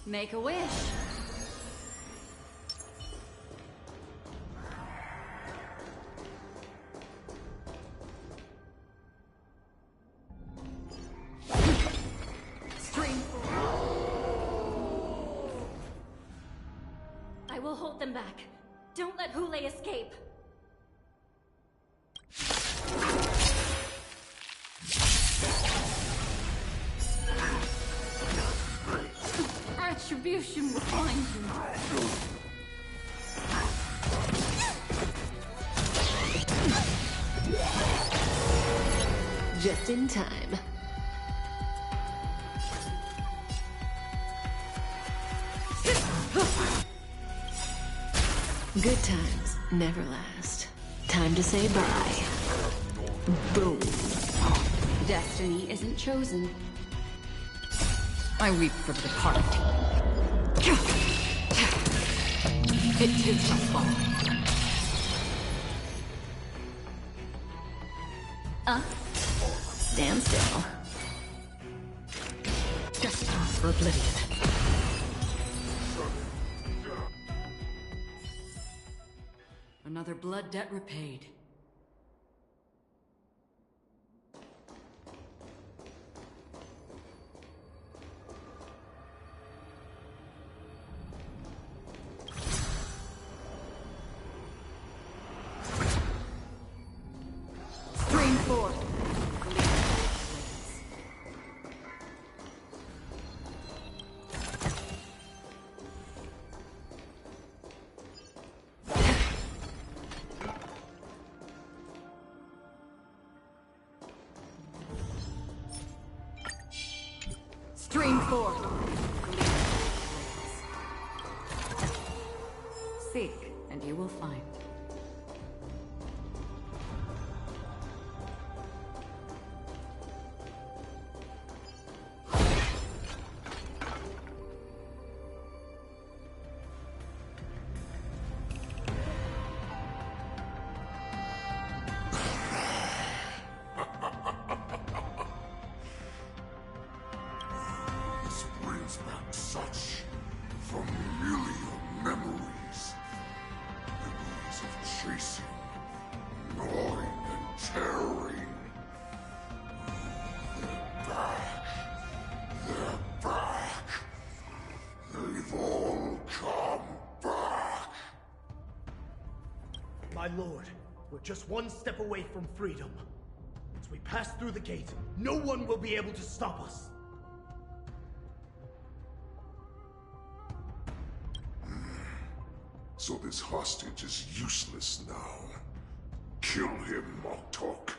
Make a wish. Stream. I will hold them back. Don't let Hule escape. Retribution will find you. Just in time. Good times never last. Time to say bye. Boom. Destiny isn't chosen. I weep for the departed. It too shall fall. Stand still. Destined for oblivion. Another blood debt repaid. Stream 4. Seek, and you will find. My lord, we're just one step away from freedom. Once we pass through the gate, no one will be able to stop us. So this hostage is useless now. Kill him, Moktok.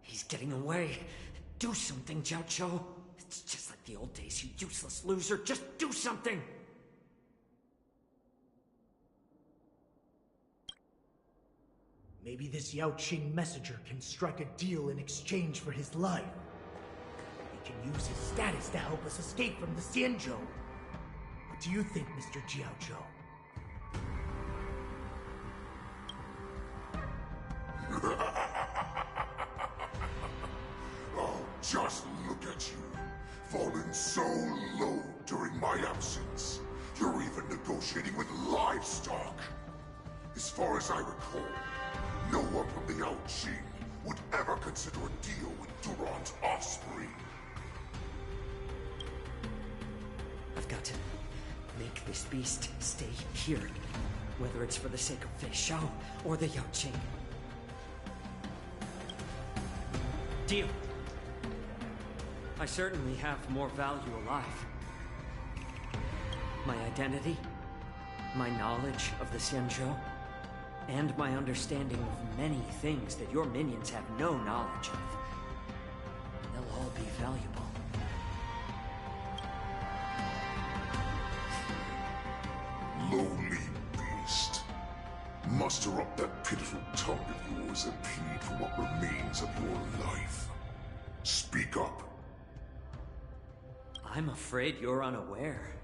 He's getting away. Do something, Jiao. It's just like the old days, you useless loser. Just do something! Maybe this Yao Qing messenger can strike a deal in exchange for his life. He can use his status to help us escape from the Xianzhou. What do you think, Mr. Jiaozhou? Oh, just look at you, fallen so low during my absence. You're even negotiating with livestock. As far as I recall, no one from the Yao Qing would ever consider a deal with Duran's offspring. I've got to make this beast stay here, whether it's for the sake of Fei Shao or the Yao Qing. Deal. I certainly have more value alive. My identity, my knowledge of the Xianzhou, and my understanding of many things that your minions have no knowledge of. They'll all be valuable. Lowly beast. Muster up that pitiful tongue of yours and plead for what remains of your life. Speak up. I'm afraid you're unaware.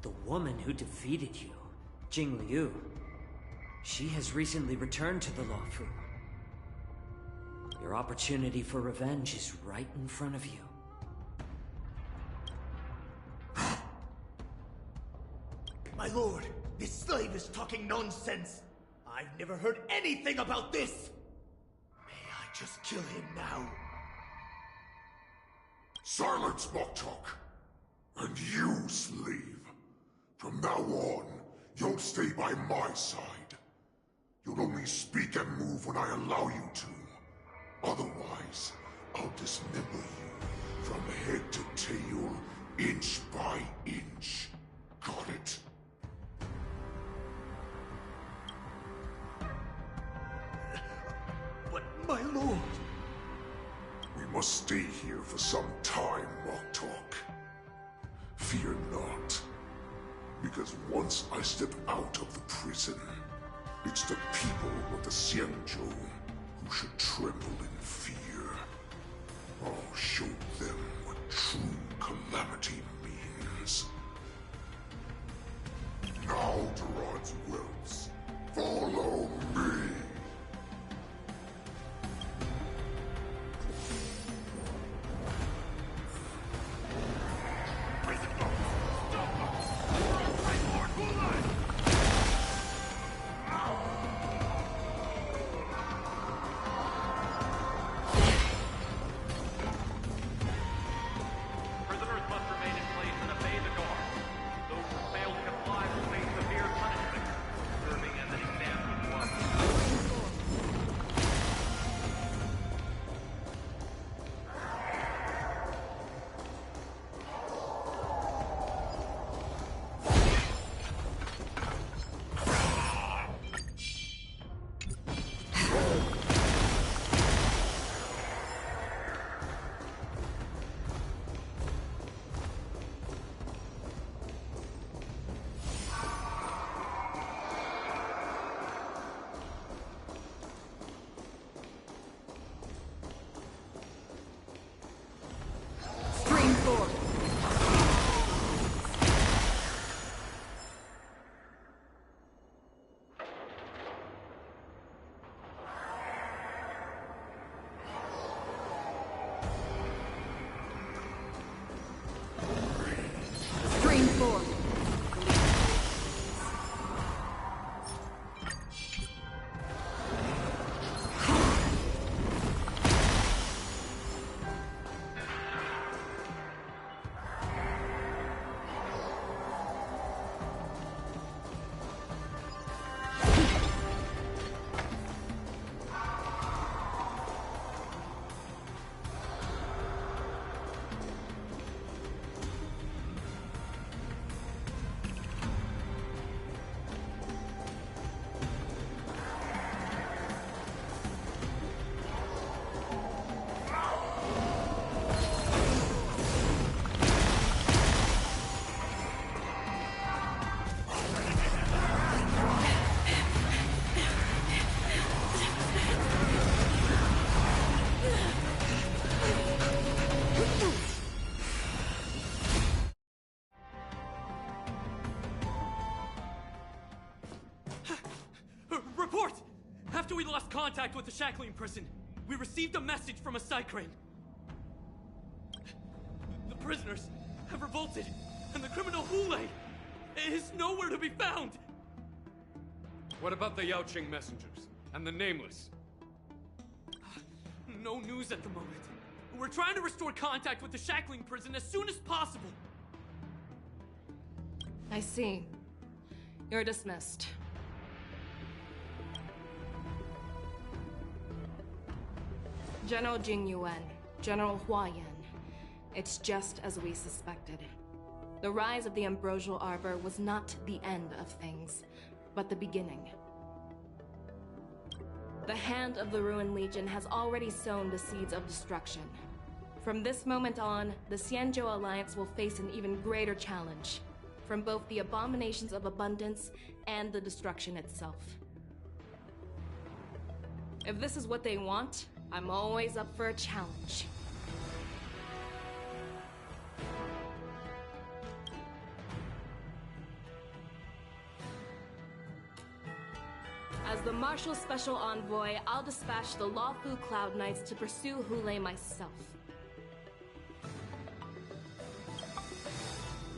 The woman who defeated you, Jing Liu, she has recently returned to the Luofu. Your opportunity for revenge is right in front of you. My lord, this slave is talking nonsense. I've never heard anything about this. May I just kill him now? Silence, Moktok. And you, slave. From now on, you'll stay by my side. You'll only speak and move when I allow you to. Otherwise, I'll dismember you from head to tail, inch by inch. Got it? But my lord... We must stay here for some time, Moktok. Fear not. Because once I step out of the prison, it's the people of the Xianzhou who should tremble in fear. I'll show them what true calamity means. Now, Duran's whelps, follow me! Prisoners must remain in place and obey the guard. Those who fail to comply will face severe punishment. Serving After we lost contact with the shackling prison, we received a message from a Psycrane. The prisoners have revolted, and the criminal Hule is nowhere to be found! What about the Yaoqing messengers? And the Nameless? No news at the moment. We're trying to restore contact with the shackling prison as soon as possible. I see. You're dismissed. General Jing Yuan, General Hua Yan. It's just as we suspected. The rise of the Ambrosial Arbor was not the end of things, but the beginning. The hand of the Ruined Legion has already sown the seeds of destruction. From this moment on, the Xianzhou Alliance will face an even greater challenge, from both the abominations of abundance and the destruction itself. If this is what they want, I'm always up for a challenge. As the Marshal Special Envoy, I'll dispatch the Lawfu Cloud Knights to pursue Hule myself.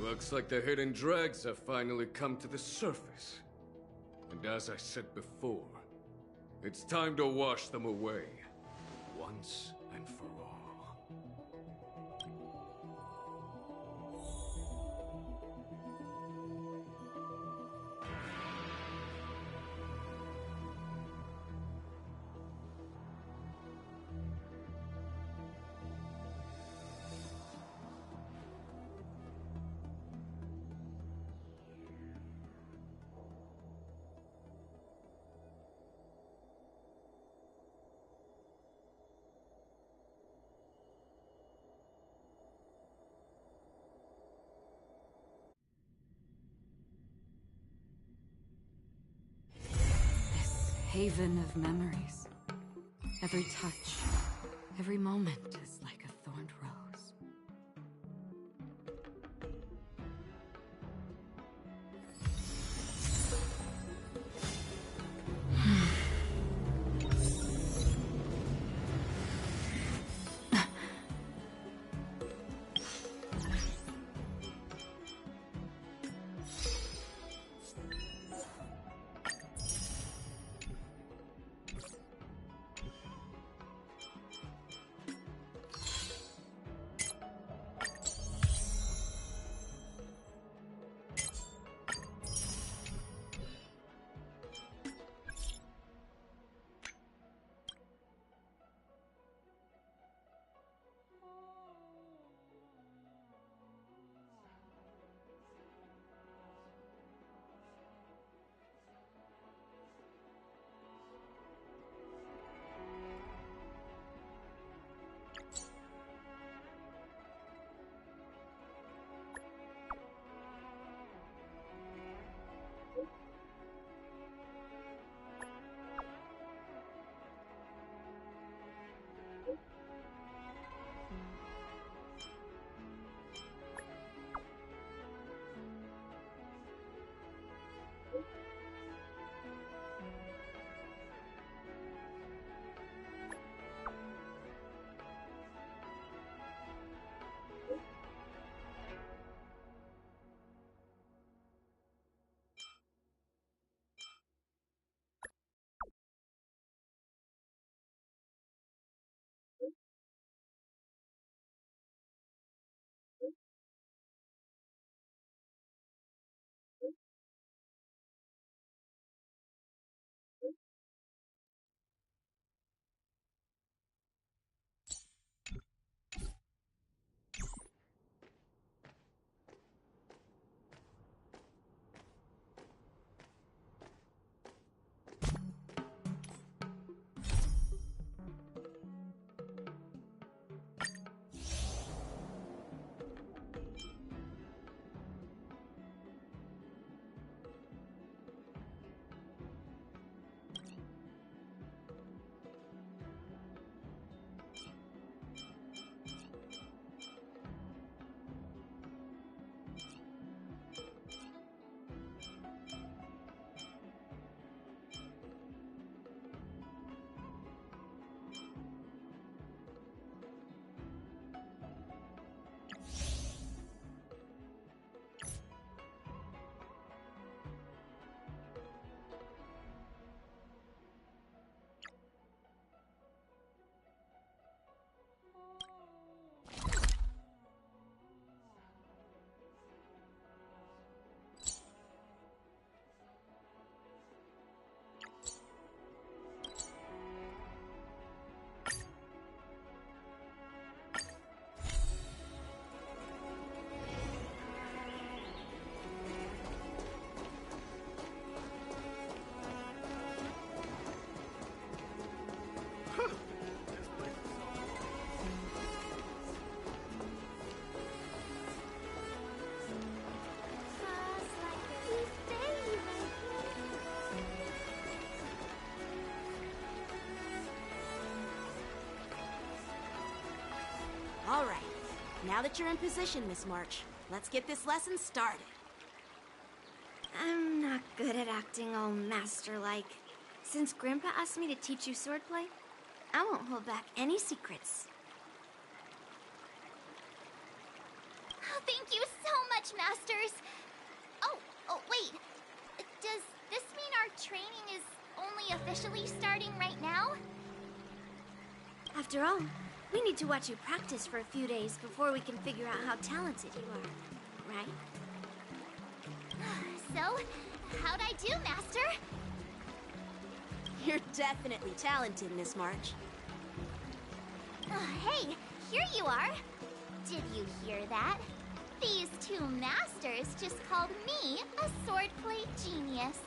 Looks like the hidden dregs have finally come to the surface. And as I said before, it's time to wash them away, once and for all. This haven of memories. Every touch, every moment is like a thorned rose. Now that you're in position, Miss March, let's get this lesson started. I'm not good at acting all master-like. Since Grandpa asked me to teach you swordplay, I won't hold back any secrets. Oh, thank you so much, Masters! Oh, wait. Does this mean our training is only officially starting right now? After all, we need to watch you practice for a few days before we can figure out how talented you are, right? So, how'd I do, Master? You're definitely talented, Miss March. Hey, here you are. Did you hear that? These two masters just called me a swordplay genius.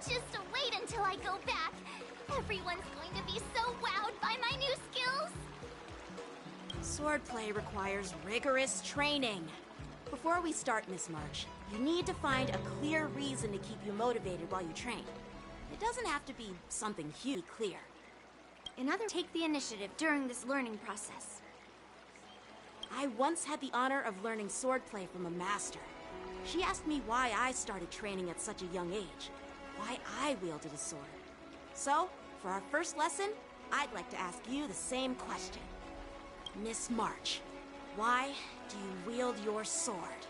Just wait until I go back. Everyone's going to be so wowed by my new skills. Swordplay requires rigorous training. Before we start, Miss March, you need to find a clear reason to keep you motivated while you train. It doesn't have to be something huge, clear. Take the initiative during this learning process. I once had the honor of learning swordplay from a master. She asked me why I started training at such a young age, why I wielded a sword. So, for our first lesson, I'd like to ask you the same question. Miss March, why do you wield your sword?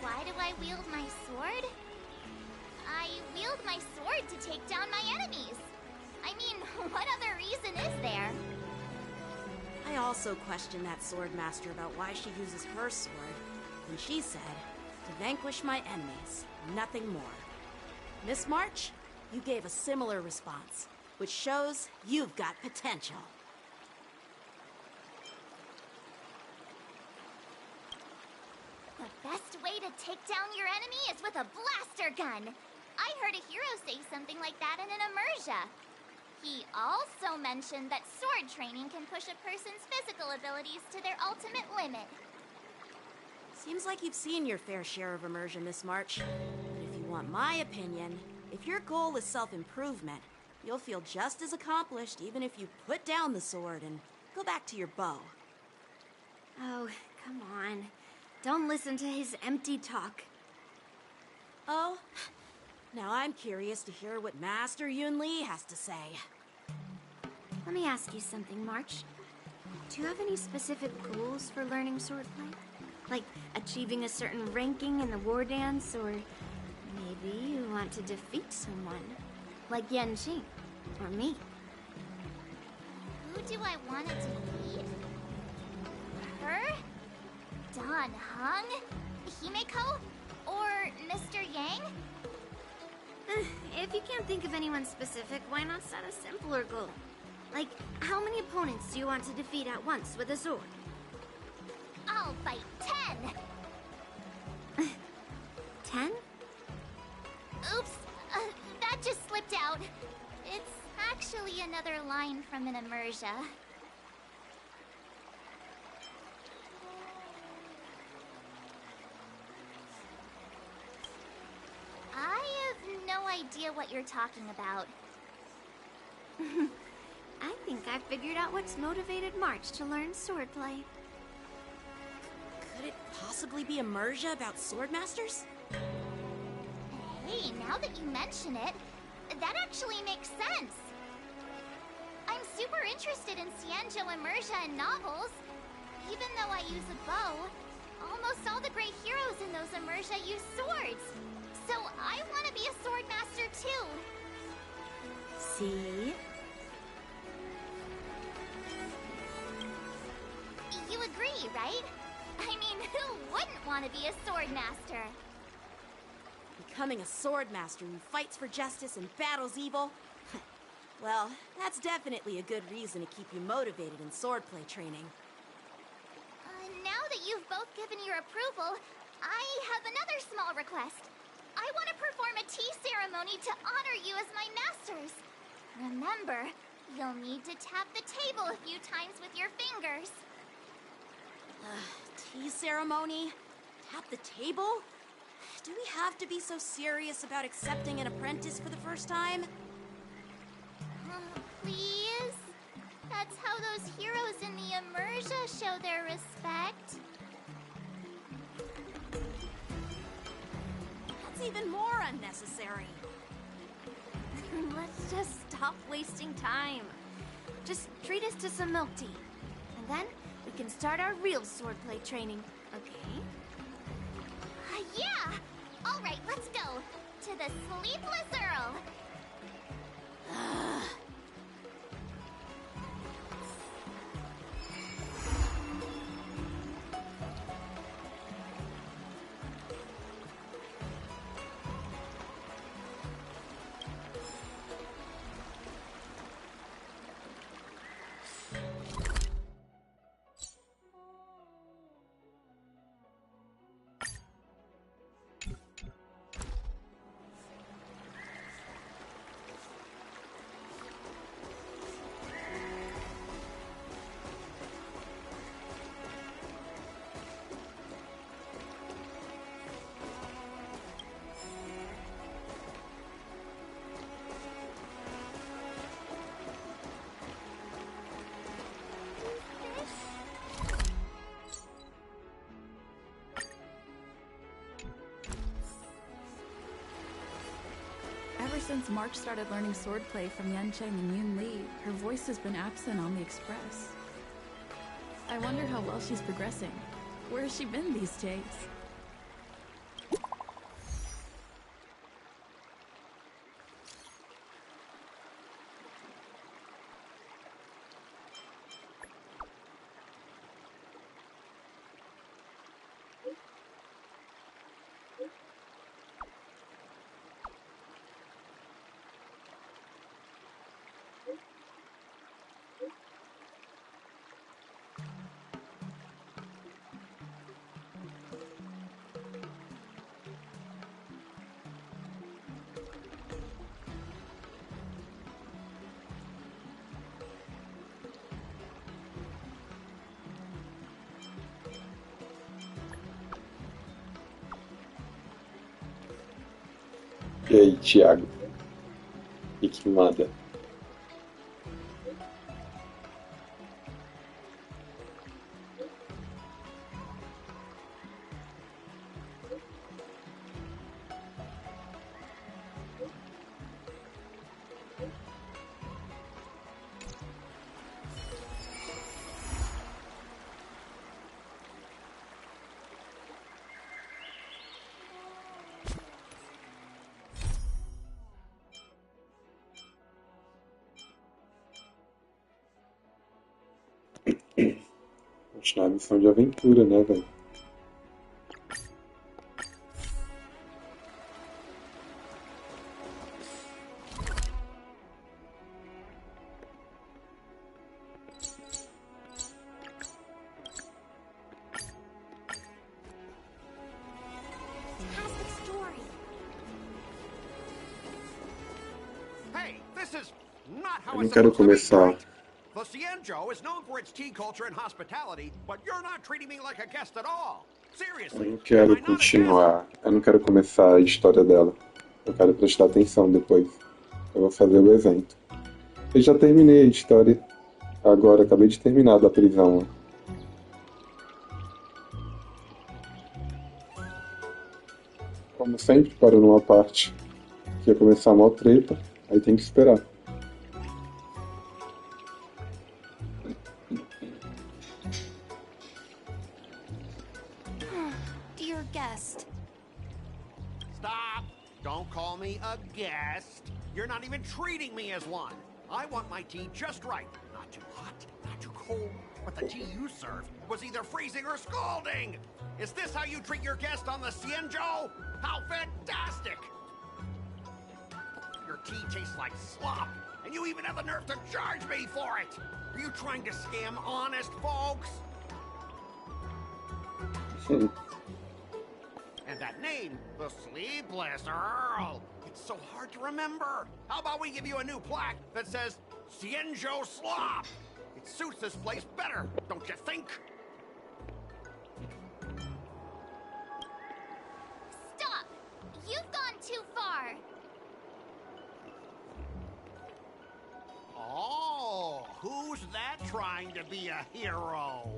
Why do I wield my sword? I wield my sword to take down my enemies. I mean, what other reason is there? I also questioned that sword master about why she uses her sword, and she said, to vanquish my enemies, nothing more. Miss March, you gave a similar response, which shows you've got potential. The best way to take down your enemy is with a blaster gun. I heard a hero say something like that in an immersion. He also mentioned that sword training can push a person's physical abilities to their ultimate limit. Seems like you've seen your fair share of immersion, Miss March. But if you want my opinion, if your goal is self-improvement, you'll feel just as accomplished even if you put down the sword and go back to your bow. Oh, come on. Don't listen to his empty talk. Oh, now I'm curious to hear what Master Yunli has to say. Let me ask you something, March. Do you have any specific goals for learning swordplay? Like achieving a certain ranking in the war dance, or maybe you want to defeat someone, like Yanqing, or me. Who do I want to defeat? Her? Dan Heng? Himeko? Or Mr. Yang? If you can't think of anyone specific, why not set a simpler goal? Like, how many opponents do you want to defeat at once with a sword? I'll fight 10! 10? Oops, that just slipped out. It's actually another line from an immersion. I have no idea what you're talking about. I think I figured out what's motivated March to learn swordplay. Could it possibly be immersion about sword masters? Hey, now that you mention it, that actually makes sense. I'm super interested in Xianzhou immersion and novels. Even though I use a bow, almost all the great heroes in those immersion use swords. So I want to be a sword master too. See? You agree, right? I mean, who wouldn't want to be a sword master? Becoming a sword master who fights for justice and battles evil? Well, that's definitely a good reason to keep you motivated in swordplay training. Now that you've both given your approval, I have another small request. I want to perform a tea ceremony to honor you as my masters. Remember, you'll need to tap the table a few times with your fingers. Tea ceremony? Tap the table? Do we have to be so serious about accepting an apprentice for the first time? Please? That's how those heroes in the Immersia show their respect. That's even more unnecessary. Let's just stop wasting time. Just treat us to some milk tea. And then we can start our real swordplay training, okay? Yeah! Alright, let's go. To the Sleepless Earl. Ever since March started learning swordplay from Yancheng and Yunli, her voice has been absent on the Express. I wonder how well she's progressing. Where has she been these days? E aí, Thiago? E que manda? Continuar a missão de aventura, né, velho? Fantastic story. Hey, this is not how Eu não it's quero supposed to be, começar. right? The Xianzhou is known for its tea culture and hospitality, but you're not treating me like a guest at all. Eu Seriously, não quero am I not a guest? continuar. Eu não quero começar a história dela. Eu quero prestar atenção depois. Eu vou fazer o evento. Eu já terminei a história. Agora, acabei de terminar da prisão. Como sempre, parou numa parte que ia começar a mó treta. Aí tem que esperar. Dear guest. Stop! Don't call me a guest. You're not even treating me as one. I want my tea just right. Not too hot, not too cold. But the tea you served was either freezing or scalding. Is this how you treat your guest on the Xianzhou? How fantastic! Your tea tastes like slop, and you even have the nerve to charge me for it! Are you trying to scam honest folks? And that name, the Sleepless Earl. It's so hard to remember. How about we give you a new plaque that says Xianzhou Slop? It suits this place better, don't you think? Stop! You've gone too far! trying to be a hero.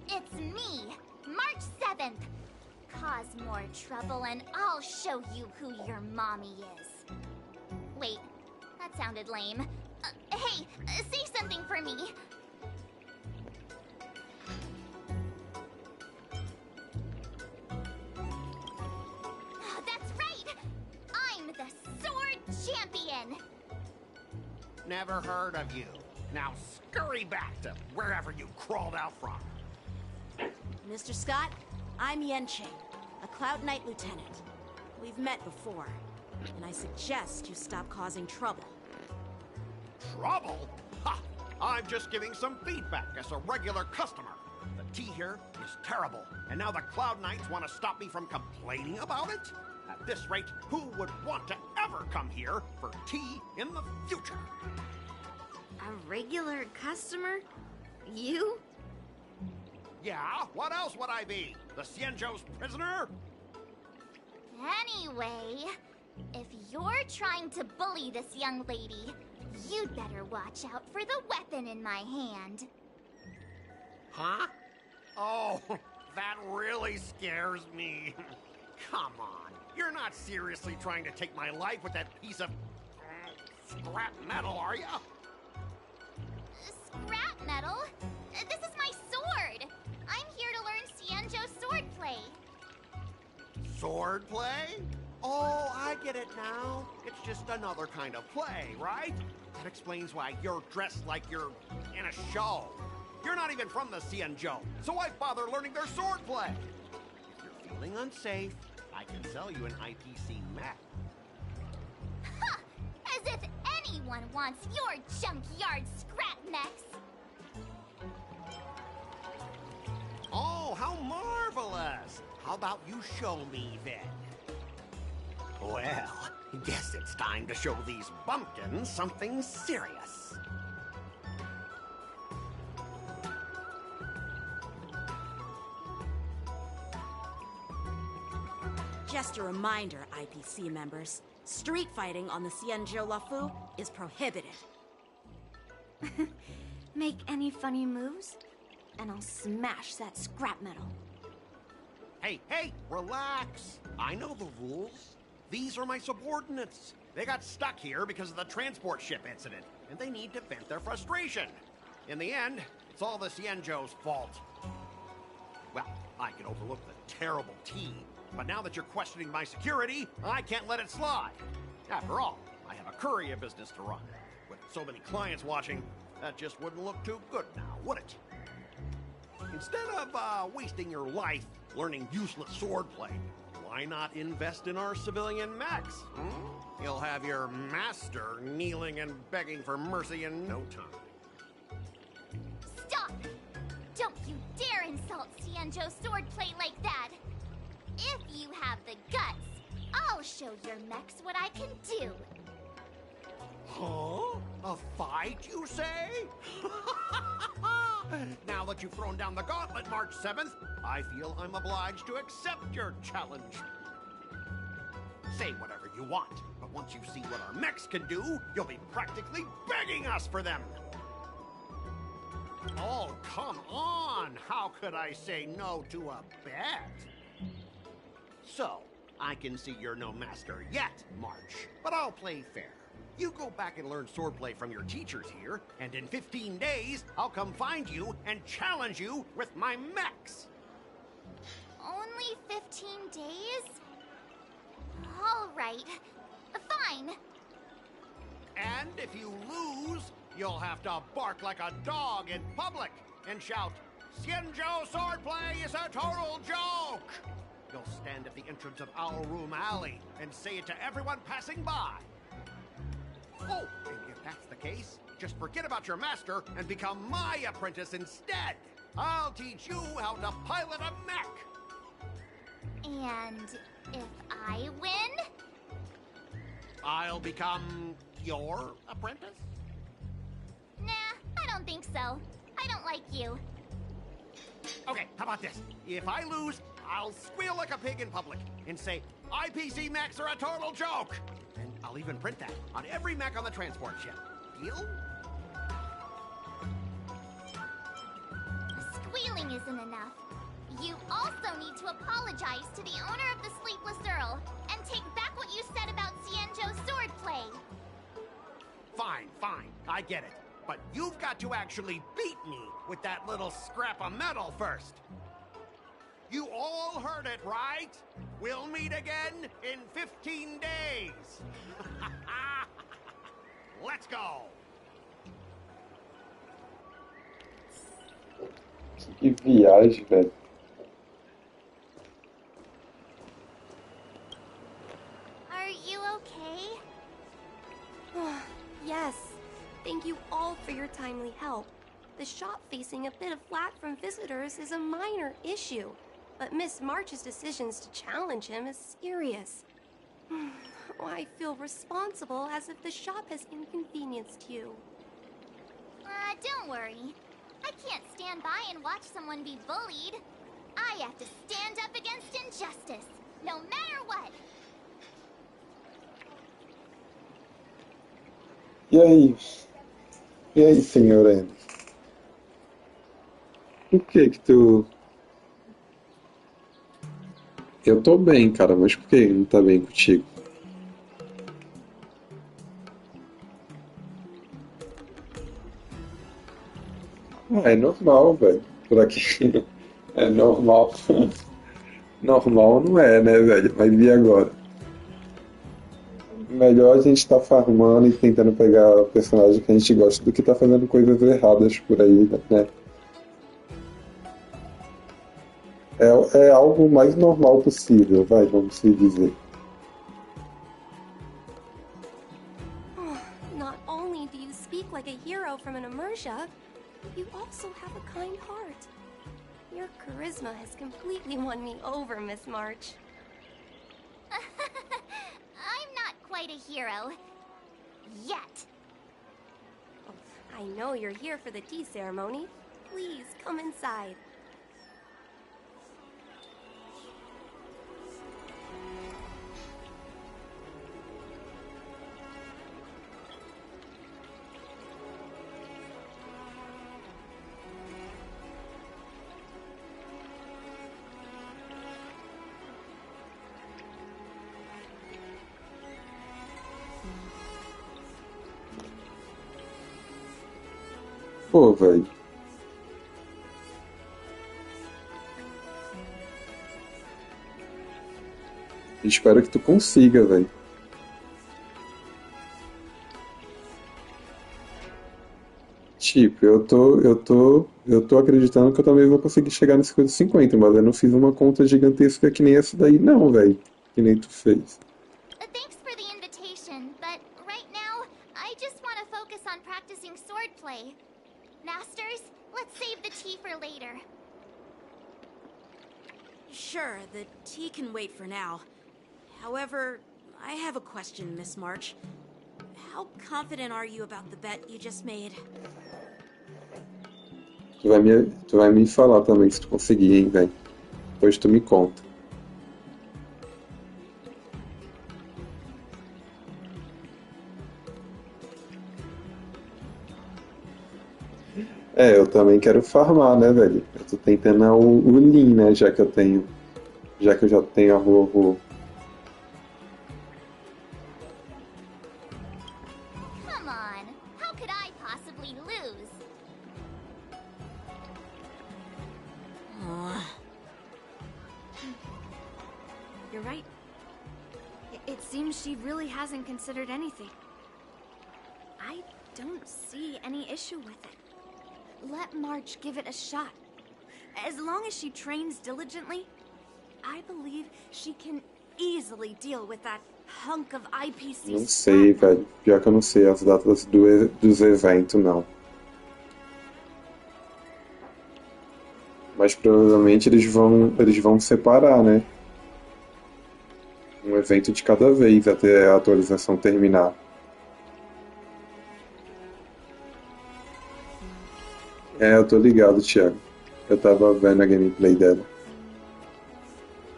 It's me, March 7th. Cause more trouble and I'll show you who your mommy is. Wait, that sounded lame. Hey, say something for me. That's right! I'm the Sword Champion! Never heard of you. Now scurry back to wherever you crawled out from. Mr. Scott, I'm Yenching, a Cloud Knight Lieutenant. We've met before, and I suggest you stop causing trouble. Trouble? Ha! I'm just giving some feedback as a regular customer. The tea here is terrible, and now the Cloud Knights want to stop me from complaining about it? At this rate, who would want to ever come here for tea in the future? A regular customer? You? Yeah, what else would I be? The Xianzhou's prisoner? Anyway, if you're trying to bully this young lady, you'd better watch out for the weapon in my hand. Huh? Oh, that really scares me. Come on, you're not seriously trying to take my life with that piece of scrap metal, are you? Scrap metal? This is my sword! I'm here to learn Xianzhou swordplay. Swordplay? Oh, I get it now. It's just another kind of play, right? That explains why you're dressed like you're in a show. You're not even from the Xianzhou, so why bother learning their swordplay? If you're feeling unsafe, I can sell you an IPC mech. Ha! As if anyone wants your junkyard scrap mechs! Oh, how marvelous! How about you show me then? Well, guess it's time to show these bumpkins something serious. Just a reminder, IPC members, street fighting on the Xianzhou Lafu is prohibited. Make any funny moves, and I'll smash that scrap metal. Hey, relax. I know the rules. These are my subordinates. They got stuck here because of the transport ship incident, and they need to vent their frustration. In the end, it's all the Xianzhou's fault. Well, I can overlook the terrible tea, but now that you're questioning my security, I can't let it slide. After all, I have a courier business to run. With so many clients watching, that just wouldn't look too good now, would it? Instead of wasting your life learning useless swordplay, why not invest in our civilian mechs? You'll have your master kneeling and begging for mercy in no time. Stop! Don't you dare insult Xianzhou swordplay like that! If you have the guts, I'll show your mechs what I can do. Huh? A fight, you say? Now that you've thrown down the gauntlet, March 7th, I feel I'm obliged to accept your challenge. Say whatever you want, but once you see what our mechs can do, you'll be practically begging us for them. Oh, come on! How could I say no to a bet? So, I can see you're no master yet, March, but I'll play fair. You go back and learn swordplay from your teachers here, and in 15 days, I'll come find you and challenge you with my mechs. Only 15 days? All right. Fine. And if you lose, you'll have to bark like a dog in public and shout, "Xianzhou swordplay is a total joke!" You'll stand at the entrance of Owl Room Alley and say it to everyone passing by. Oh, and if that's the case, just forget about your master and become my apprentice instead. I'll teach you how to pilot a mech. And if I win? I'll become your apprentice? Nah, I don't think so. I don't like you. Okay, how about this? If I lose, I'll squeal like a pig in public and say, IPC mechs are a total joke! And I'll even print that on every mech on the transport ship. Deal? isn't enough. You also need to apologize to the owner of the Sleepless Earl and take back what you said about Xianzhou's swordplay. Fine, fine, I get it. But you've got to actually beat me with that little scrap of metal first. You all heard it, right? We'll meet again in 15 days. Let's go. Que viagem, velho. Are you okay? Yes. Thank you all for your timely help. The shop facing a bit of flack from visitors is a minor issue, but Miss March's decisions to challenge him is serious. I feel responsible as if the shop has inconvenienced you. Don't worry. I can't stand by and watch someone be bullied. I have to stand up against injustice, no matter what. E aí? E aí, senhor N? Por que que tu... Eu tô bem, cara, mas por que não tá bem contigo? Ah, é normal, velho. Por aqui é normal. Normal não é, né, velho? Mas e agora? Melhor a gente tá farmando e tentando pegar o personagem que a gente gosta do que tá fazendo coisas erradas por aí, né? É algo mais normal possível, vai, vamos se dizer. Not only do you speak like a hero from an immersia, you also have a kind heart. Your charisma has completely won me over, Miss March. I'm not quite a hero. Yet. I know you're here for the tea ceremony. Please come inside. Pô, velho. Espero que tu consiga, velho. Tipo, eu tô acreditando que eu também vou conseguir chegar nesse coisa 50, mas eu não fiz uma conta gigantesca que nem essa daí, não, velho. Que nem tu fez. Thanks for the invitation, but right now, I just want to focus on practicing swordplay. Masters, let's save the tea for later. Sure, the tea can wait for now. However, I have a question, Miss March. How confident are you about the bet you just made? Tu vai me falar também se tu conseguir, hein, velho. Depois tu me conta. É, eu também quero farmar, né, velho? Eu tô tentando o Lean, né, já que eu já tenho a Rorô. Come on, how could I possibly lose? You're right. It seems she really hasn't considered anything. I don't see any issue with it. Let March give it a shot. As long as she trains diligently, I believe she can easily deal with that hunk of IPC. Não sei, velho. Pior que eu não sei as datas dos eventos, não. Mas provavelmente eles vão separar, né? Um evento de cada vez até a atualização terminar. É, eu tô ligado, Thiago. Eu tava vendo a gameplay dela.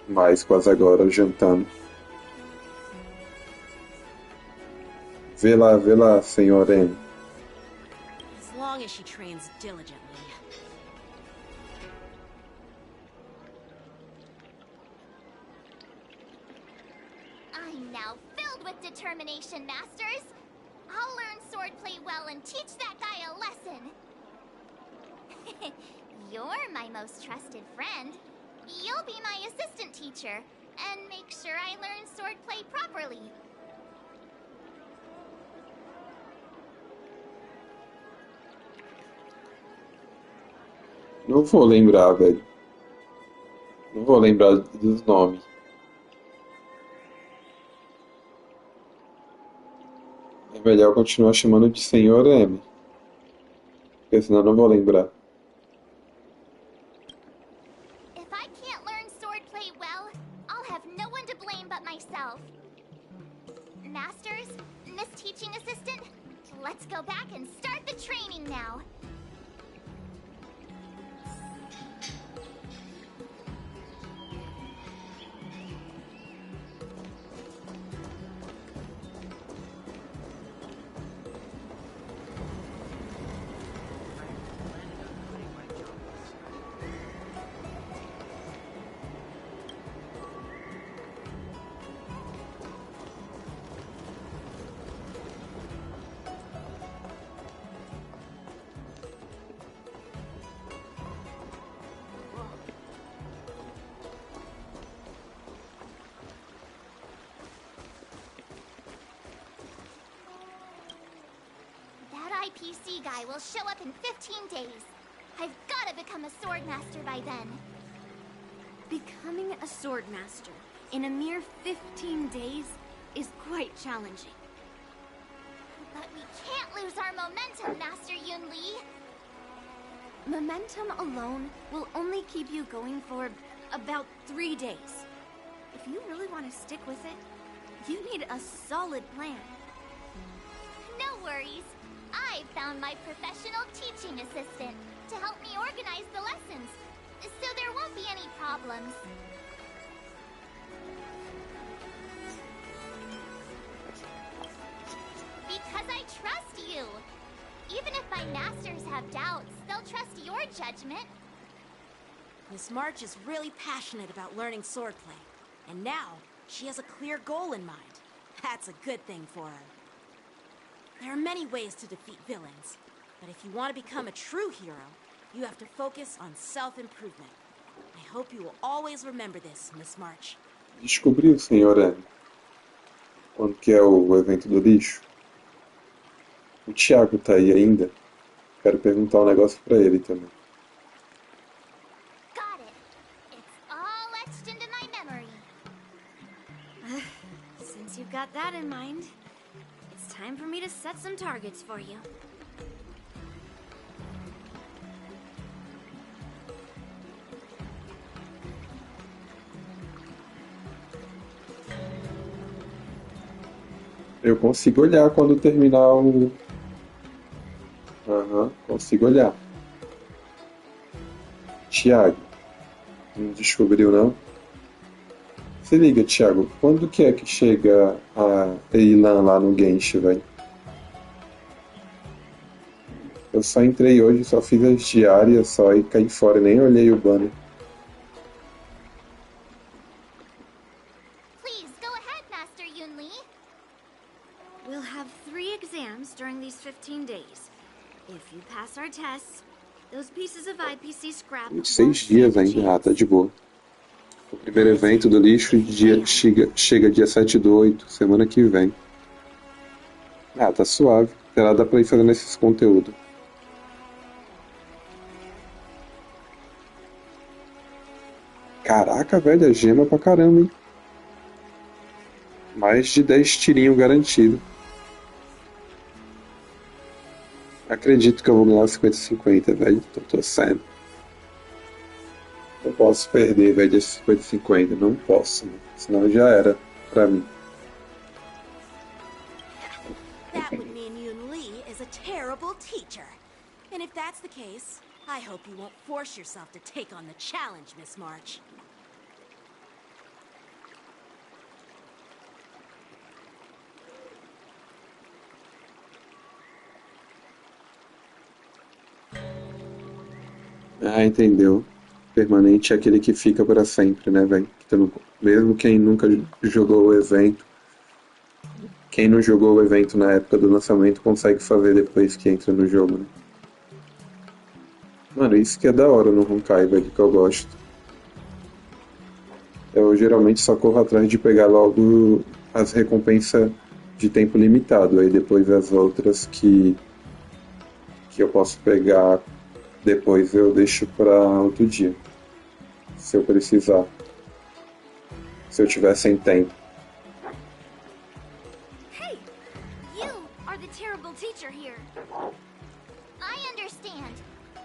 Mas quase agora, jantando. Vê lá, senhor M. As long as she trains diligently. team now, filled with determination, Masters. I'll learn swordplay well and teach that guy a lesson. You're my most trusted friend. You'll be my assistant teacher, and make sure I learn swordplay properly. Não vou lembrar, velho. Não vou lembrar dos nomes. É melhor continuar chamando de Senhor M. Porque senão eu não vou lembrar. If I can't learn swordplay well, I'll have no one to blame but myself. Masters, Miss Teaching Assistant, let's go back and start the training now. IPC guy will show up in 15 days. I've got to become a swordmaster by then. Becoming a swordmaster in a mere 15 days is quite challenging. But we can't lose our momentum, Master Yunli. Momentum alone will only keep you going for about 3 days. If you really want to stick with it, you need a solid plan. No worries. I've found my professional teaching assistant to help me organize the lessons, so there won't be any problems. Because I trust you. Even if my masters have doubts, they'll trust your judgment. Miss March is really passionate about learning swordplay, and now she has a clear goal in mind. That's a good thing for her. There are many ways to defeat villains, but if you want to become a true hero, you have to focus on self-improvement. I hope you will always remember this, Miss March. Descobriu, Senhor M, quando que é o evento do lixo? O Thiago tá aí ainda? Quero perguntar um negócio pra ele também. Got it. It's all etched into my memory. Since you've got that in mind, it's time for me to set some targets for you. Eu consigo olhar quando terminar o... consigo olhar. Thiago, não descobriu não? Se liga, Thiago, quando que é que chega a Eilan lá no Genshin, velho? Eu só entrei hoje, só fiz as diárias só e caí fora, nem olhei o banner. Please go ahead, Master Yunli. We'll have 3 exams during these 15 days. If you pass our tests, those pieces of IPC scrap... 6 dias ainda, tá de boa. O primeiro evento do lixo chega dia 7/8, semana que vem. Tá suave. Terá dá pra ir fazendo esses conteúdos. Caraca, velho, é gema pra caramba, hein? Mais de 10 tirinhos garantido. Acredito que eu vou ganhar 50-50, velho. Tô torcendo. Não posso perder, velho, esse 50-50. Não posso, né? Senão já era pra mim. That would mean Yunli is a terrible teacher. And if that's the case, I hope you won't force yourself to take on the challenge, Miss March. Ah, entendeu. Permanente é aquele que fica para sempre, né, velho? Mesmo quem nunca jogou o evento, Quem não jogou o evento na época do lançamento consegue fazer depois que entra no jogo, né? Mano, isso que é da hora no Honkai, velho, que eu gosto. Eu geralmente só corro atrás de pegar logo as recompensas de tempo limitado, aí depois as outras que eu posso pegar depois eu deixo pra outro dia, se eu precisar, se eu tiver sem tempo. Hey, you are the terrible teacher here. I understand.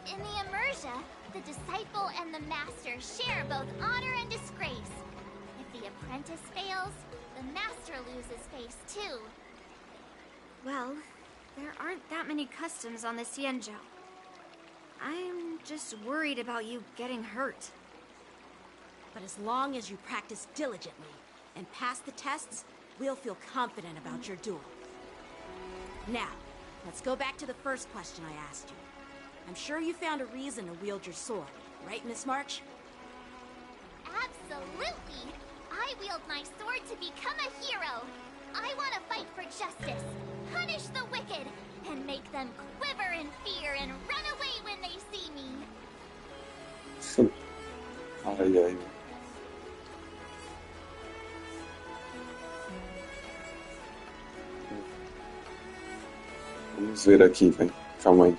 In the Immersia, the disciple and the master share both honor and disgrace. If the apprentice fails, the master loses face too. Well, there aren't that many customs on the Xianzhou. I'm just worried about you getting hurt. But as long as you practice diligently and pass the tests, we'll feel confident about your duel. Now, let's go back to the first question I asked you. I'm sure you found a reason to wield your sword, right, Miss March? Absolutely! I wield my sword to become a hero! I want to fight for justice, punish the wicked, and make them quiver in fear and run away when they see me! Ai, ai. Vamos ver aqui, velho. Calma aí.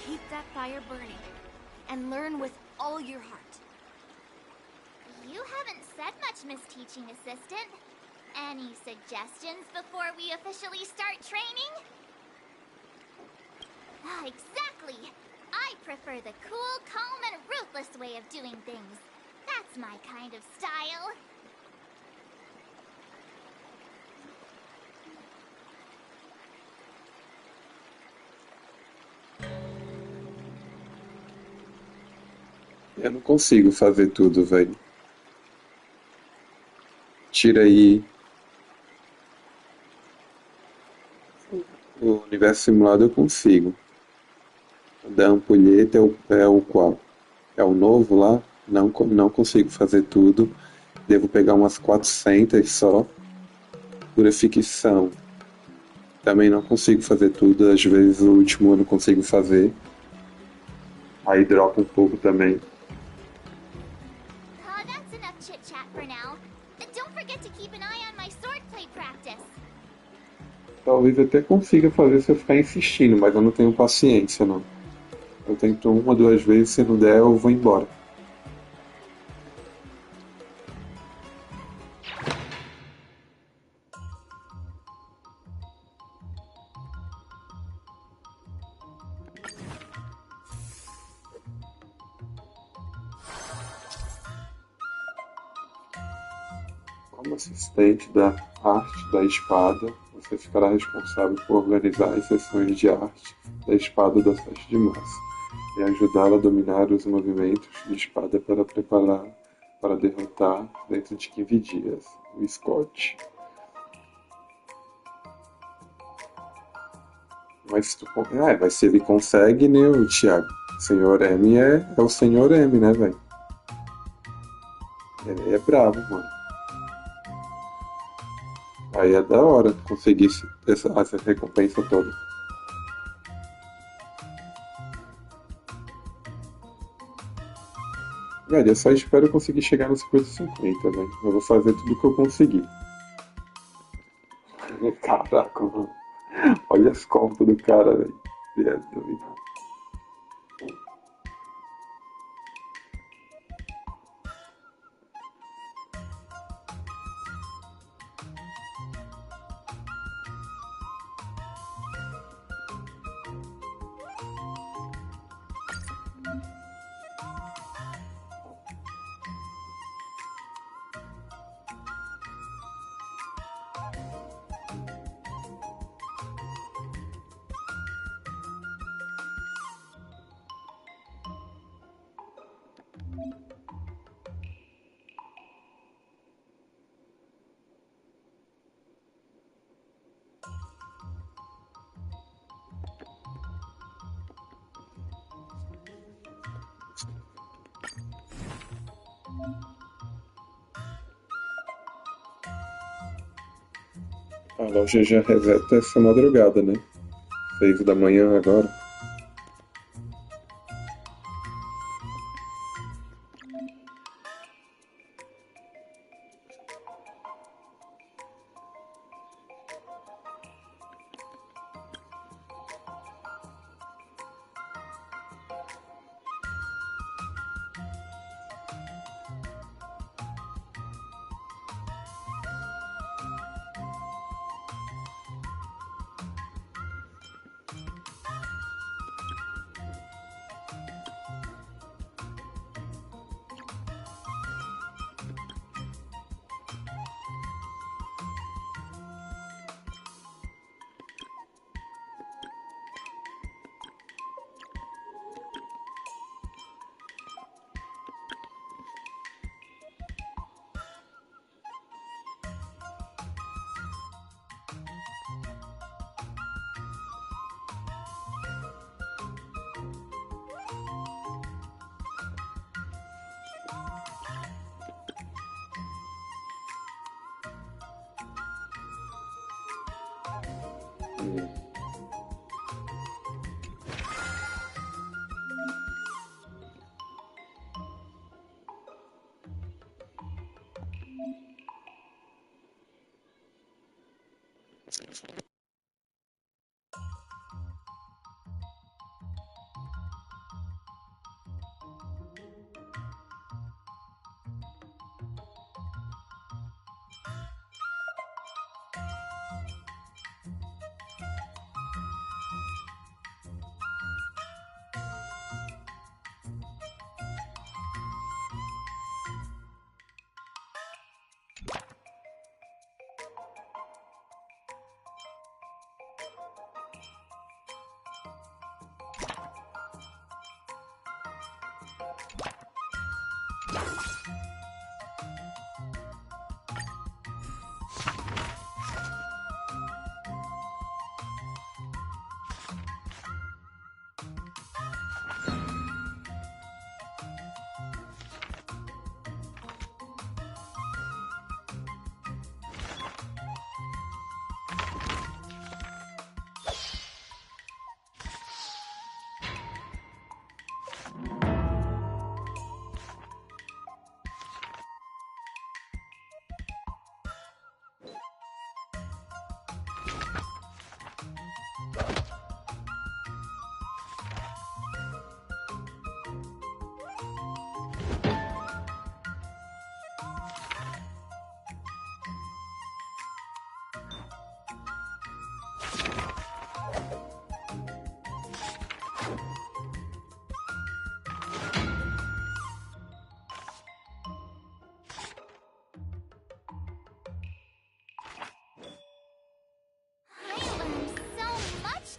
Keep that fire burning, and learn with all your heart. You haven't said much, Miss Teaching Assistant. Any suggestions before we officially start training? Exactly! I prefer the cool, calm, and ruthless way of doing things. That's my kind of style. Eu não consigo fazer tudo, velho. Tira aí o universo simulado, eu consigo. O da ampulheta é o qual? É o novo lá? Não consigo fazer tudo. Devo pegar umas 400 só. Purificação. Também não consigo fazer tudo. Às vezes o último eu não consigo fazer. Aí dropa um pouco também. That's enough chit-chat for now. Don't forget to keep an eye on my swordplay practice. Talvez até consiga fazer se eu ficar insistindo, mas eu não tenho paciência, não. Eu tento uma, duas vezes, se não der, eu vou embora. Como assistente da arte da espada, você ficará responsável por organizar as sessões de arte da espada das festas de março e ajudá-la a dominar os movimentos de espada para preparar para derrotar dentro de 15 dias o Scott. Mas se ele consegue, né, o Thiago? O Senhor M é o Senhor M, né, velho? Ele é bravo, mano. Aí é da hora conseguir essa recompensa toda. Velho, eu só espero conseguir chegar no 50-50, velho. Eu vou fazer tudo que eu conseguir. Caraca, mano. Olha as contas do cara, velho. É doido. A loja já reseta essa madrugada, né? 6 da manhã agora.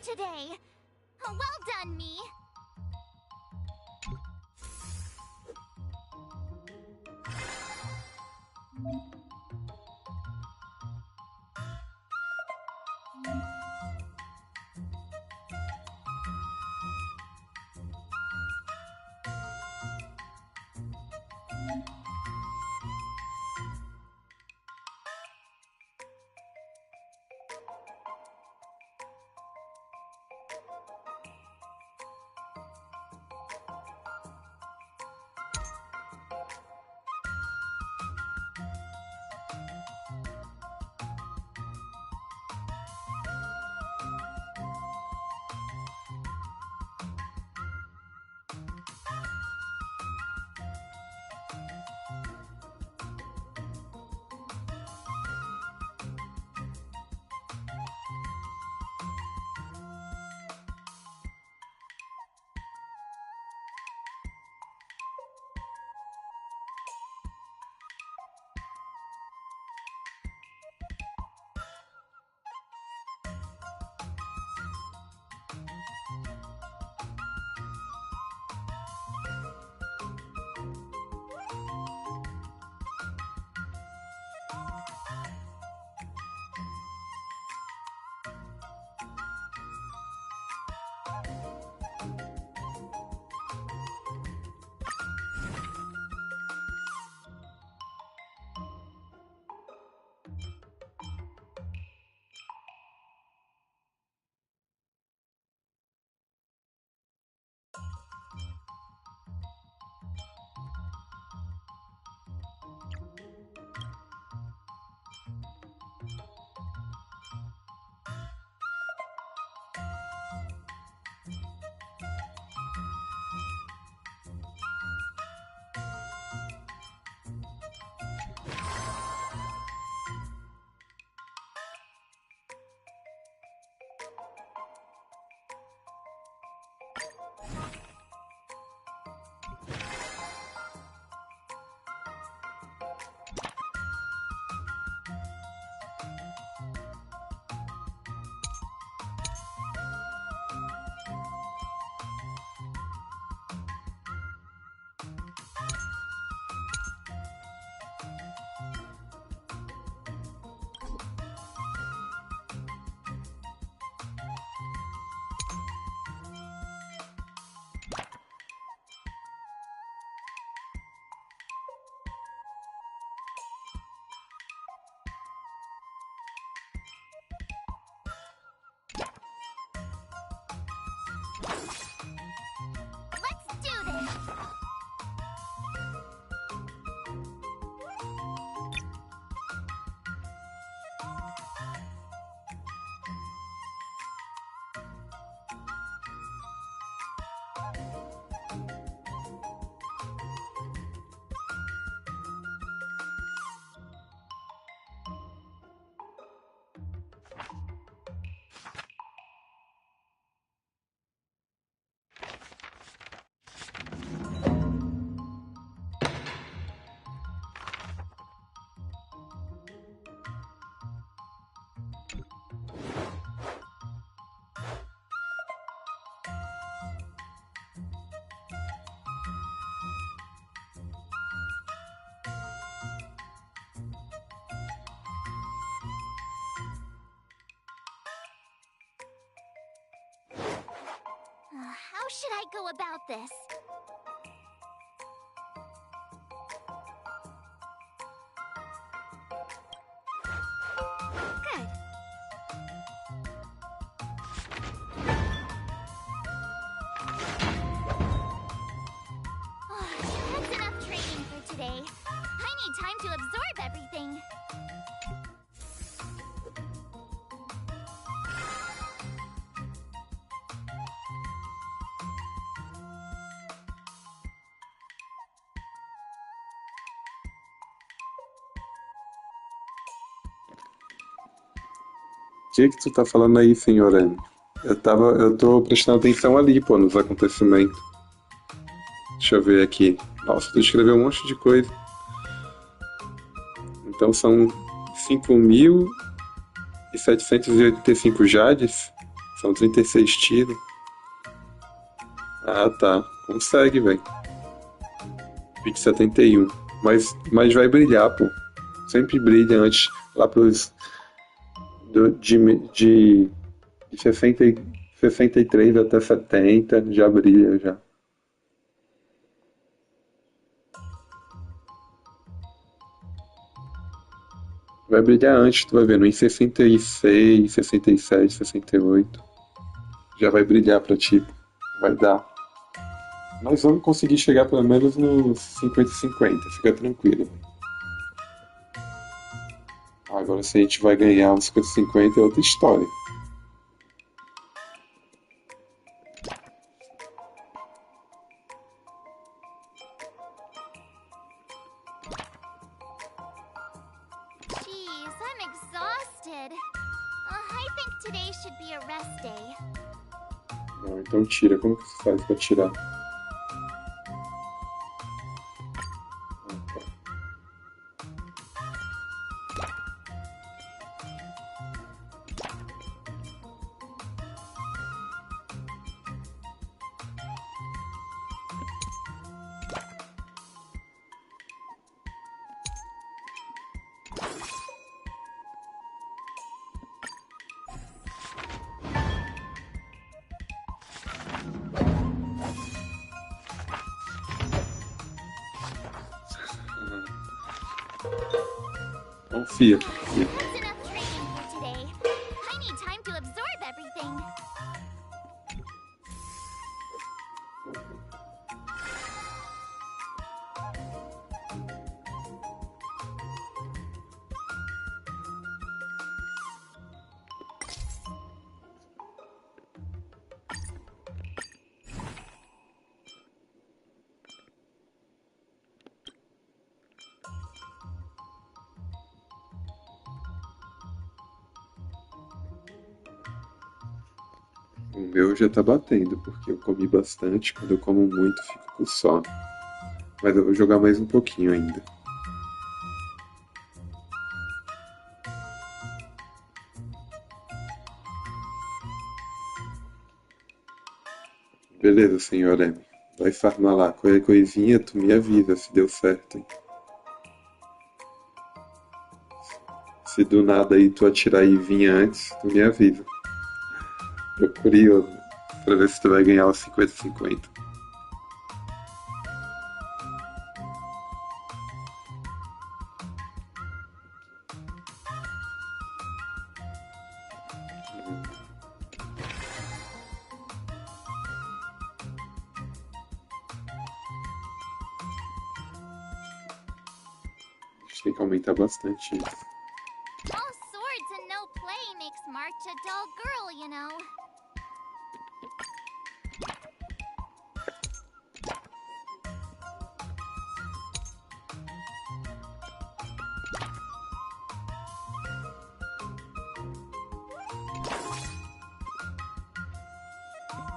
Today. Well done, me. Let's do this! How should I go about this? Good. That's enough training for today. I need time to absorb everything. O que tu tá falando aí, senhor M? Eu tô prestando atenção ali, pô, nos acontecimentos. Deixa eu ver aqui. Nossa, tu escreveu um monte de coisa. Então são 5.785 jades. São 36 tiros. Ah, tá. Consegue, velho. 71. Mas vai brilhar, pô. Sempre brilha antes, lá pros... de 63 até 70, já brilha, já. Vai brilhar antes, tu vai vendo, em 66, 67, 68. Já vai brilhar pra ti. Vai dar. Nós vamos conseguir chegar pelo menos nos 50-50, fica tranquilo. Agora se a gente vai ganhar uns 50-50 é outra história. Jeez, I'm exhausted. I think today should be a rest day. Não, então tira. Como que você faz pra tirar? Confia. That's enough training for today. I need time to absorb everything. O meu já tá batendo, porque eu comi bastante. Quando eu como muito, fico com sono. Mas eu vou jogar mais um pouquinho ainda. Beleza, senhor M. Vai farmar lá. Qualquer coisinha, tu me avisa se deu certo, hein? Se do nada aí tu atirar e vir antes, tu me avisa. Tô curioso pra ver se tu vai ganhar os 50-50. gente tem que aumentar bastante isso. All swords and no play makes March a dull girl, you know.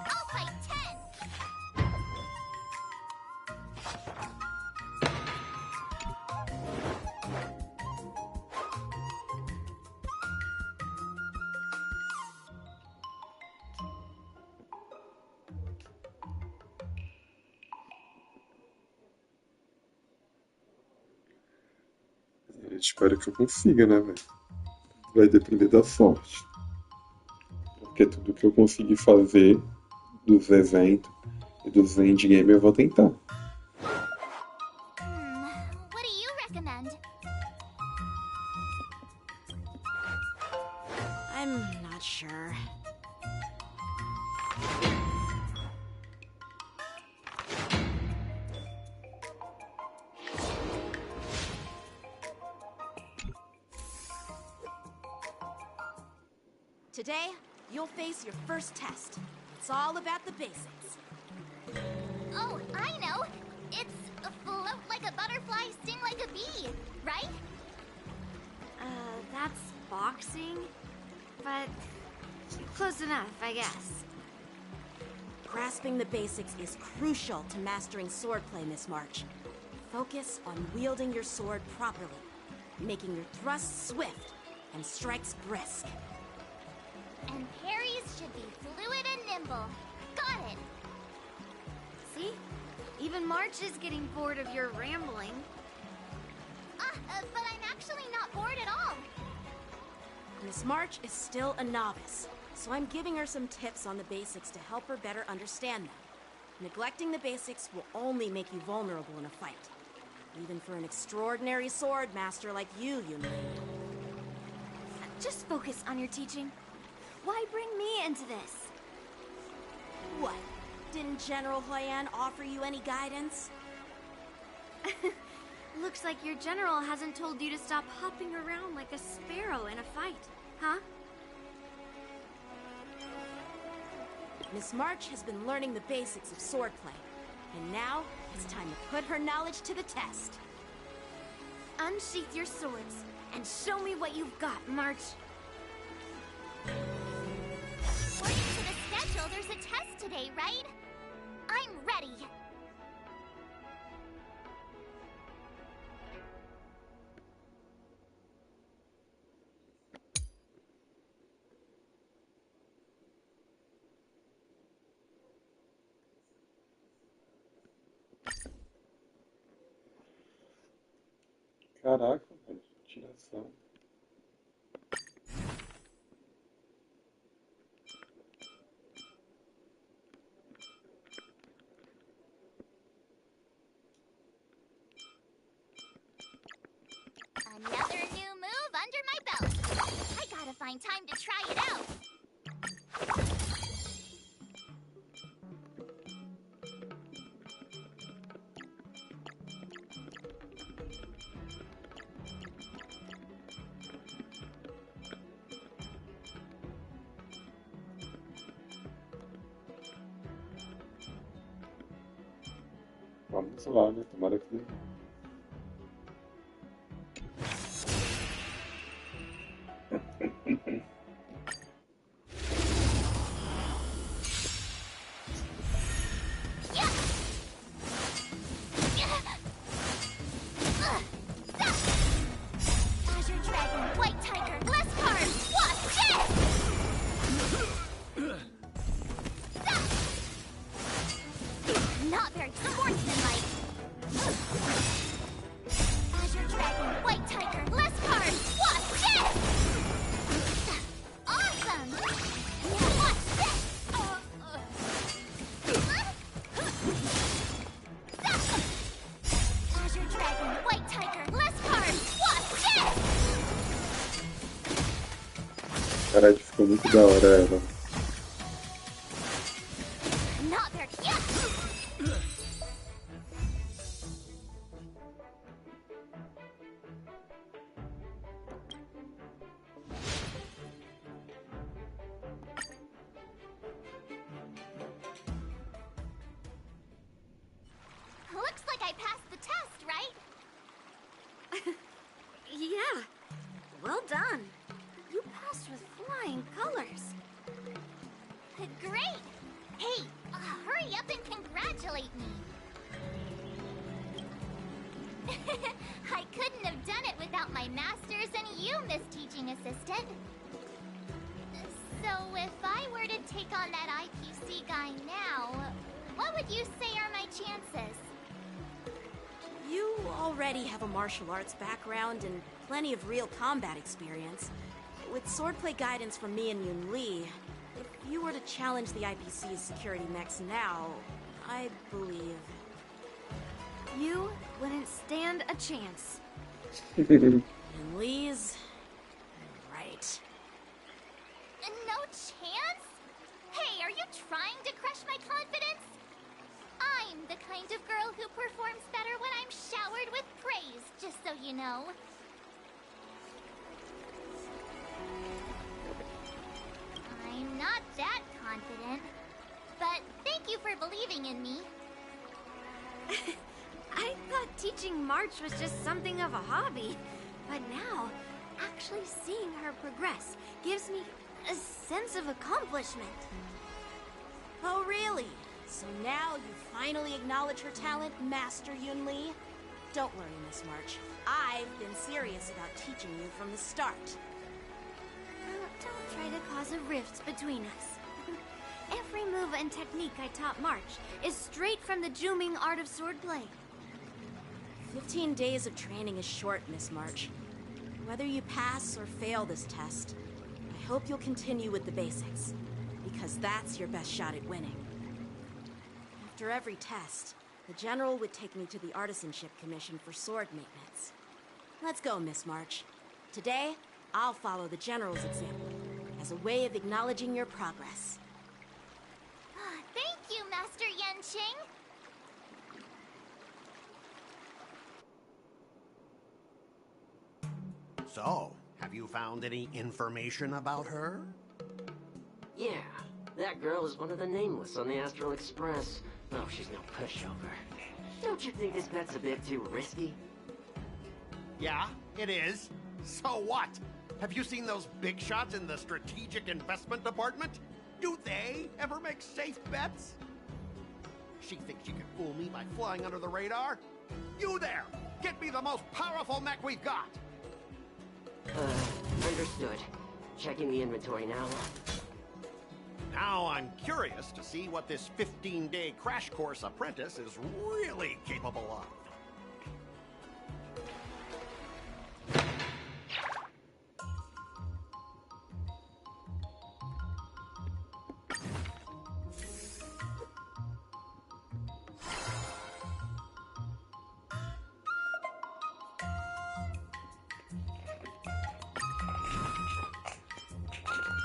I'll fight 10. Eu espero que eu consiga, né, velho? Vai depender da sorte. Porque tudo que eu conseguir fazer dos eventos e dos endgame eu vou tentar. What do you recommend? I'm not sure. Today, you'll face your first test. It's all about the basics. Oh, I know. It's float like a butterfly, sting like a bee, right? That's boxing, but close enough, I guess. Grasping the basics is crucial to mastering swordplay, Miss March. Focus on wielding your sword properly, making your thrusts swift and strikes brisk. And parries should be fluid and nimble. Got it. See? Even March is getting bored of your rambling. But I'm actually not bored at all. Miss March is still a novice, so I'm giving her some tips on the basics to help her better understand them. Neglecting the basics will only make you vulnerable in a fight. Even for an extraordinary sword master like you, Yunli. Just focus on your teaching. Why bring me into this? What? Didn't General Huyan offer you any guidance? Looks like your general hasn't told you to stop hopping around like a sparrow in a fight, huh? Miss March has been learning the basics of swordplay, and now it's time to put her knowledge to the test. Unsheath your swords and show me what you've got, March. According to the schedule, there's a test today, right? I'm ready. Caraca, velho, tiração. Another new move under my belt. I gotta find time to try it out. Vamos lá, né? Tomara que dê. Azure Dragon, White Tiger, less cards. Watch this! Not very sportsmanlike. Azure Dragon, White Tiger, less cards. Watch this! Awesome! Now watch this! Azure Dragon, White Tiger, less cards. Watch this! Caralho, ficou muito da hora ela. Not very. Yeah! Well done. You passed with flying colors. Great! Hey, hurry up and congratulate me. I couldn't have done it without my masters and you, Miss Teaching Assistant. So if I were to take on that IPC guy now, what would you say are my chances? You already have a martial arts background and plenty of real combat experience. With swordplay guidance from me and Yunli, if you were to challenge the IPC's security mechs now, I believe... You wouldn't stand a chance. Yunli's... right. No chance? Hey, are you trying to crush my confidence? I'm the kind of girl who performs better when I'm showered with praise, just so you know. I'm not that confident, but thank you for believing in me. I thought teaching March was just something of a hobby, but now, actually seeing her progress gives me a sense of accomplishment. Oh, really? So now you finally acknowledge her talent, Master Yunli? Don't worry, Miss March. I've been serious about teaching you from the start. Don't try to cause a rift between us. Every move and technique I taught March is straight from the Juming art of swordplay. 15 days of training is short, Miss March. Whether you pass or fail this test, I hope you'll continue with the basics, because that's your best shot at winning. After every test, the General would take me to the Artisanship Commission for sword maintenance. Let's go, Miss March. Today, I'll follow the General's example, as a way of acknowledging your progress. Thank you, Master Yanqing. So, have you found any information about her? Yeah, that girl is one of the nameless on the Astral Express. Oh, she's no pushover. Don't you think this bet's a bit too risky? Yeah, it is. So what? Have you seen those big shots in the Strategic Investment Department? Do they ever make safe bets? She thinks she can fool me by flying under the radar? You there! Get me the most powerful mech we've got! Understood. Checking the inventory now. Now I'm curious to see what this 15-day crash course apprentice is really capable of.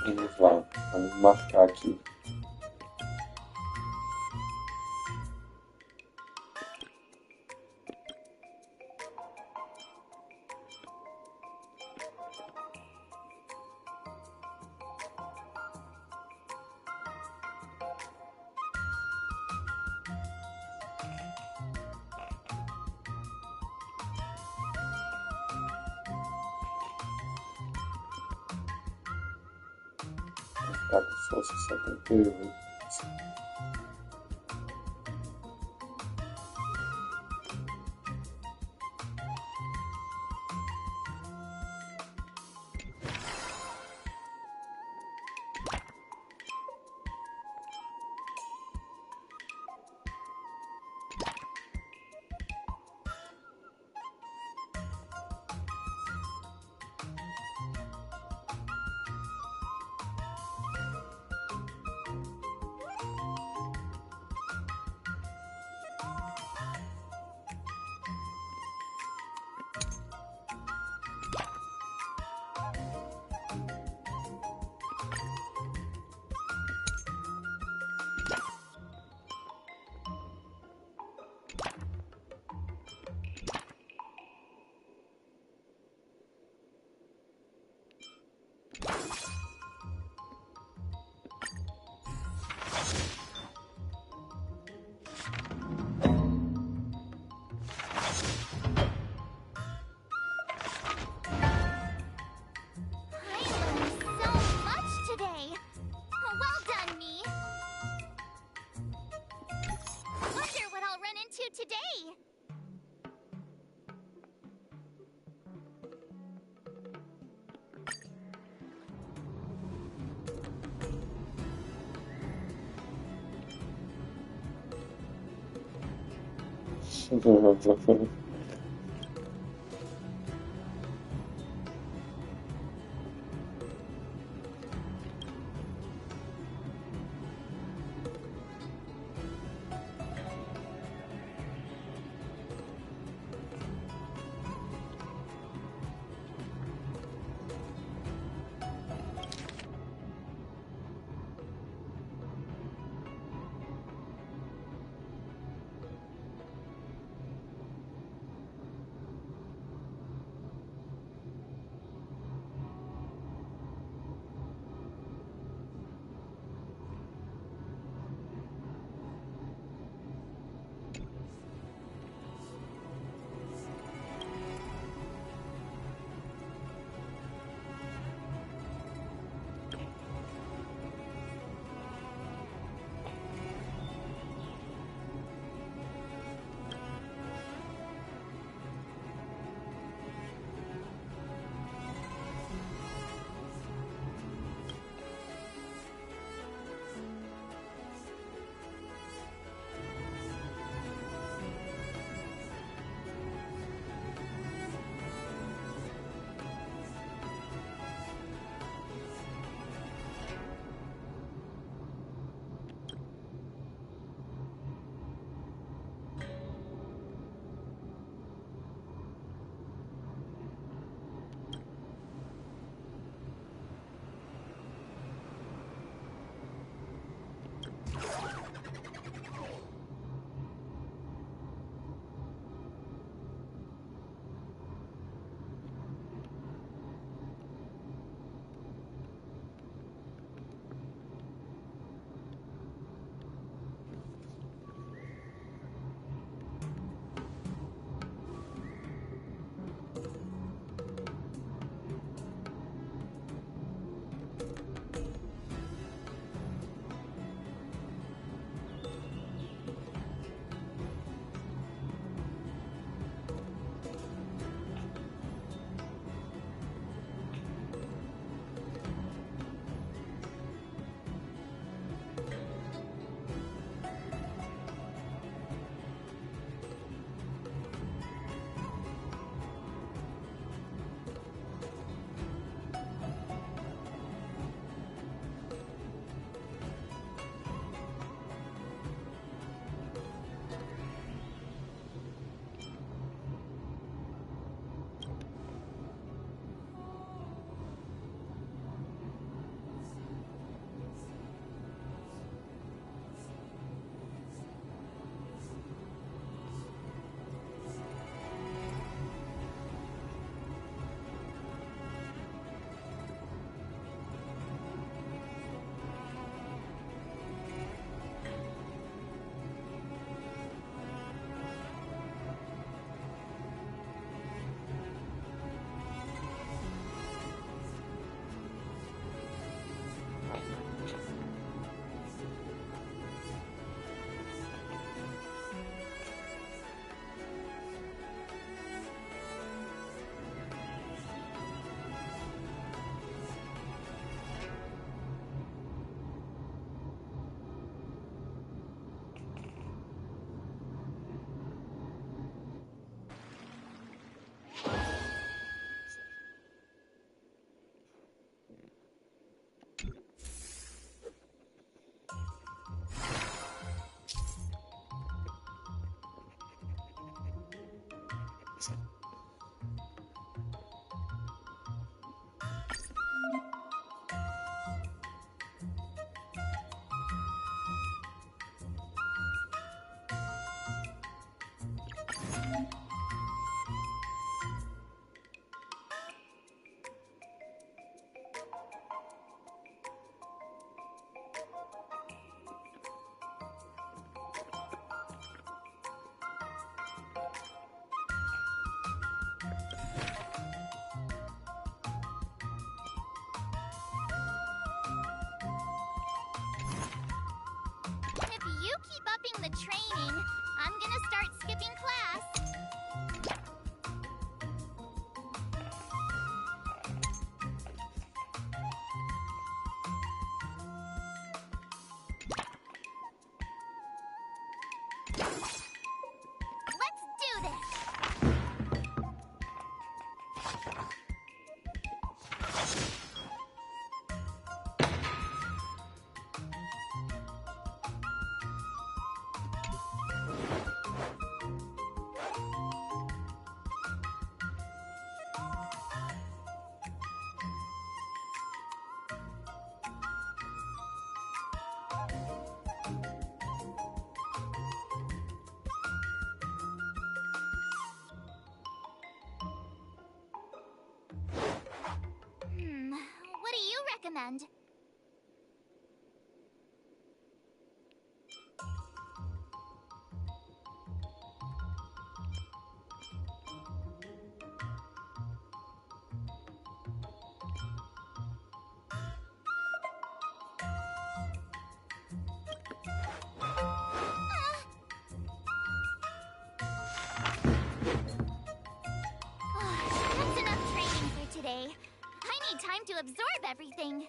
Vamos lá, vamos marcar aqui. Tá com força 71. What do you recommend? That's enough training for today. I need time to absorb everything.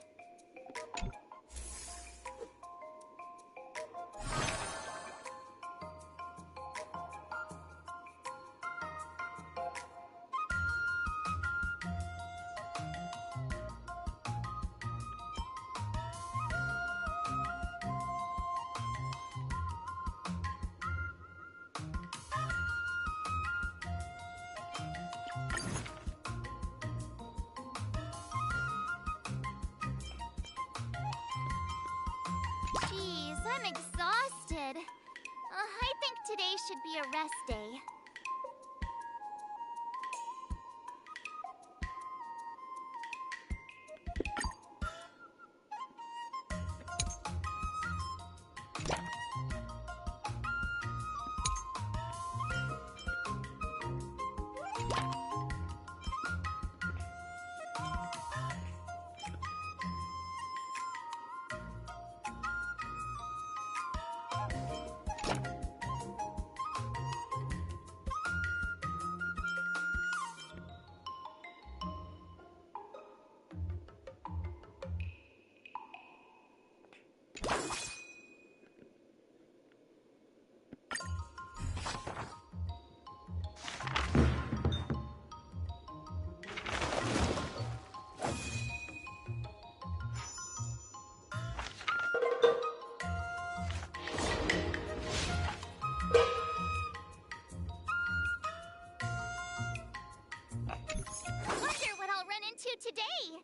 Jeez, I'm exhausted. I think today should be a rest day. Wonder what I'll run into today.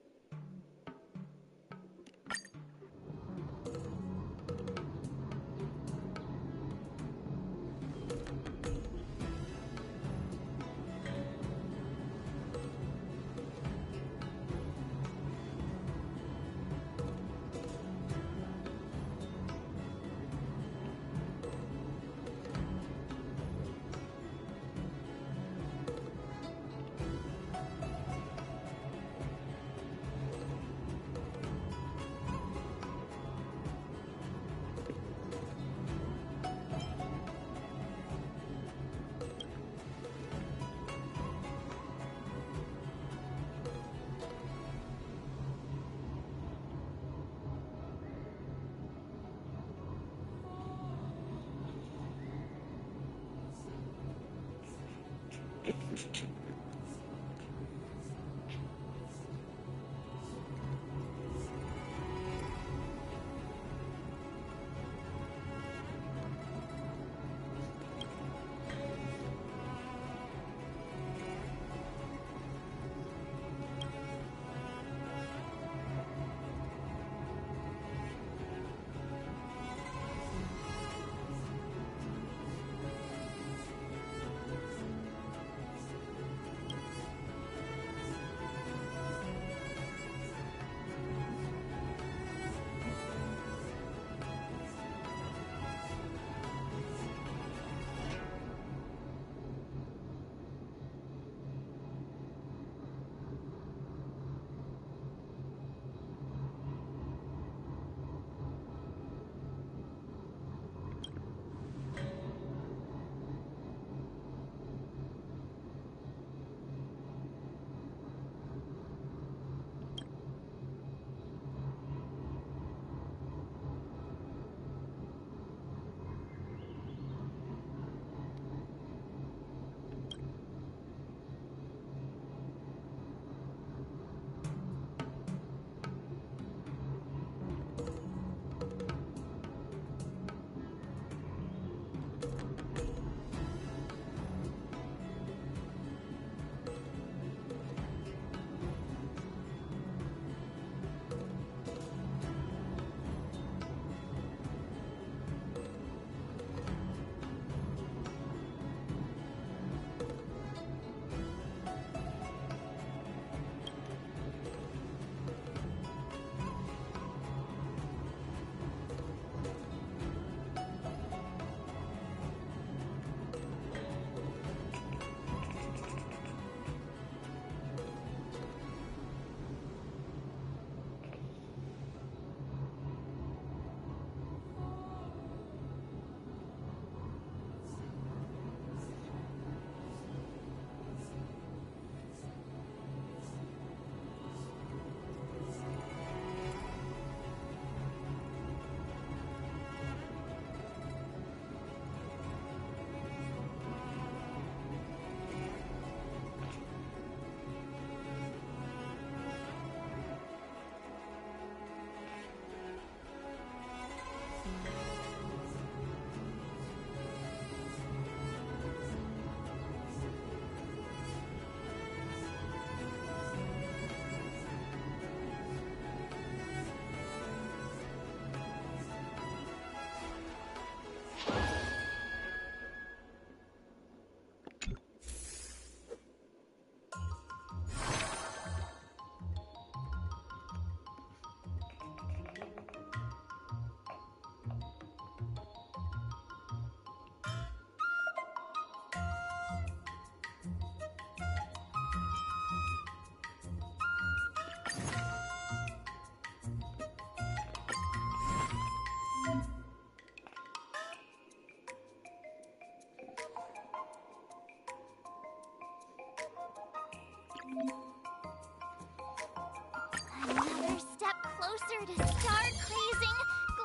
step closer to star-crazing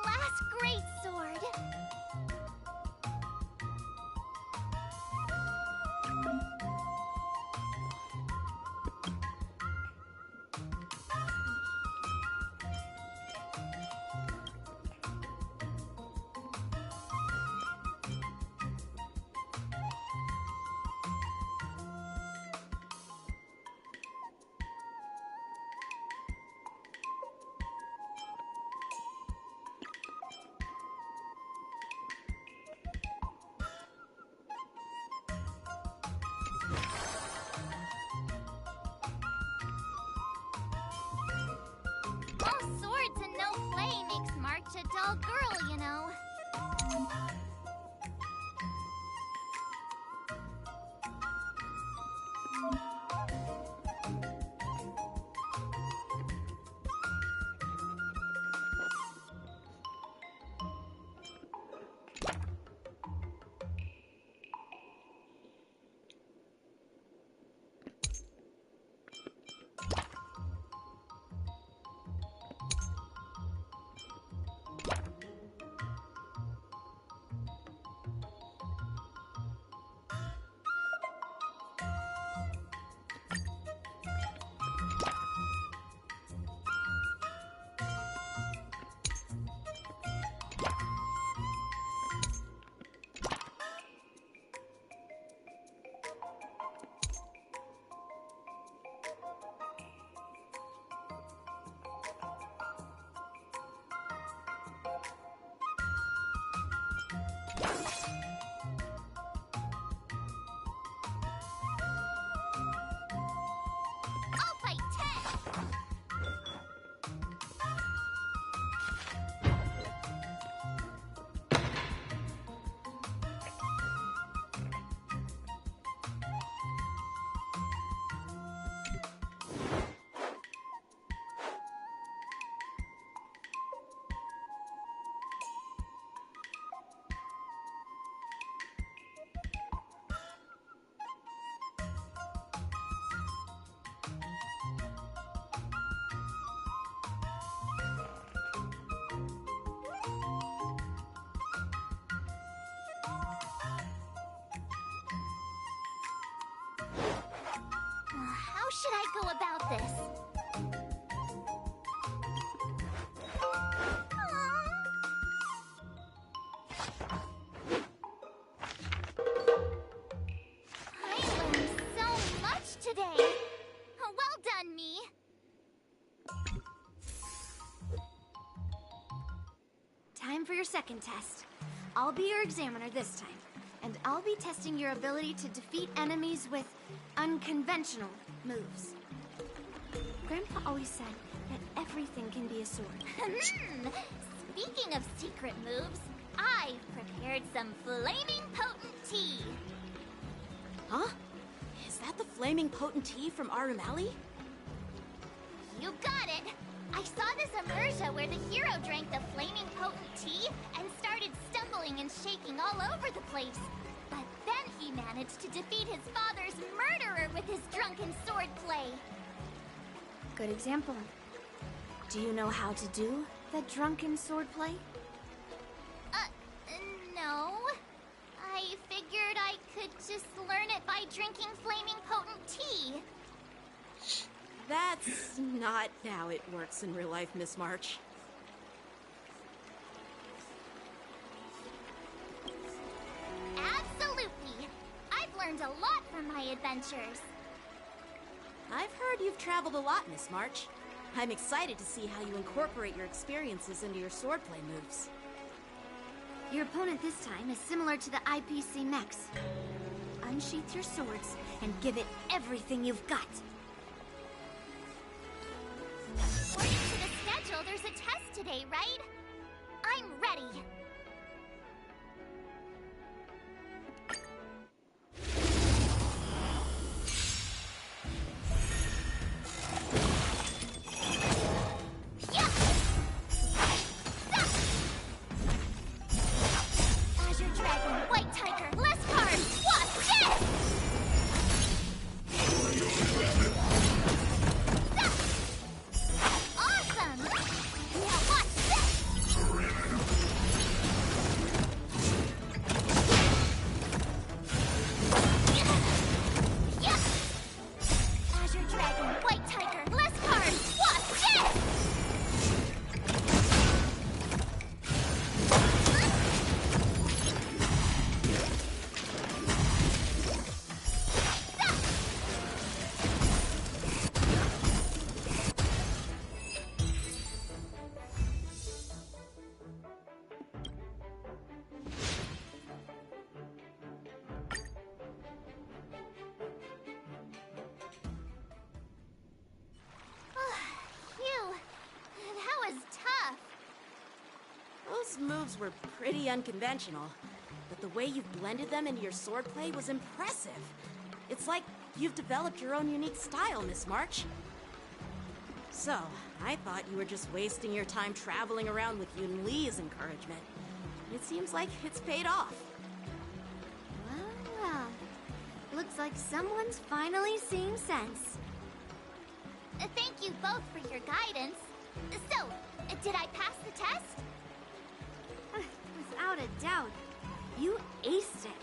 glass greatsword. All swords and no play makes March a dull girl, you know. I'll fight 10! How should I go about this? I learned so much today. Well done, me. Time for your second test. I'll be your examiner this time, and I'll be testing your ability to defeat enemies with unconventional moves. Grandpa always said that everything can be a sword. Speaking of secret moves, I've prepared some flaming potent tea. Huh? Is that the flaming potent tea from Arumali? You got it! I saw this immersion where the hero drank the flaming potent tea and started stumbling and shaking all over the place. But then he managed to defeat his father's murderer with his drunken swordplay. Good example. Do you know how to do the drunken swordplay? No. I figured I could just learn it by drinking flaming potent tea. That's not how it works in real life, Miss March. Absolutely. I've learned a lot from my adventures. I've heard you've traveled a lot, Miss March. I'm excited to see how you incorporate your experiences into your swordplay moves. Your opponent this time is similar to the IPC mechs. Unsheath your swords and give it everything you've got. According to the schedule, there's a test today, right? I'm ready. Awesome! moves were pretty unconventional, but the way you've blended them into your swordplay was impressive. It's like you've developed your own unique style, Miss March. So, I thought you were just wasting your time traveling around with Yunli's encouragement. It seems like it's paid off. Well, well. Looks like someone's finally seeing sense. Thank you both for your guidance. So, did I pass the test? Without a doubt. You aced it.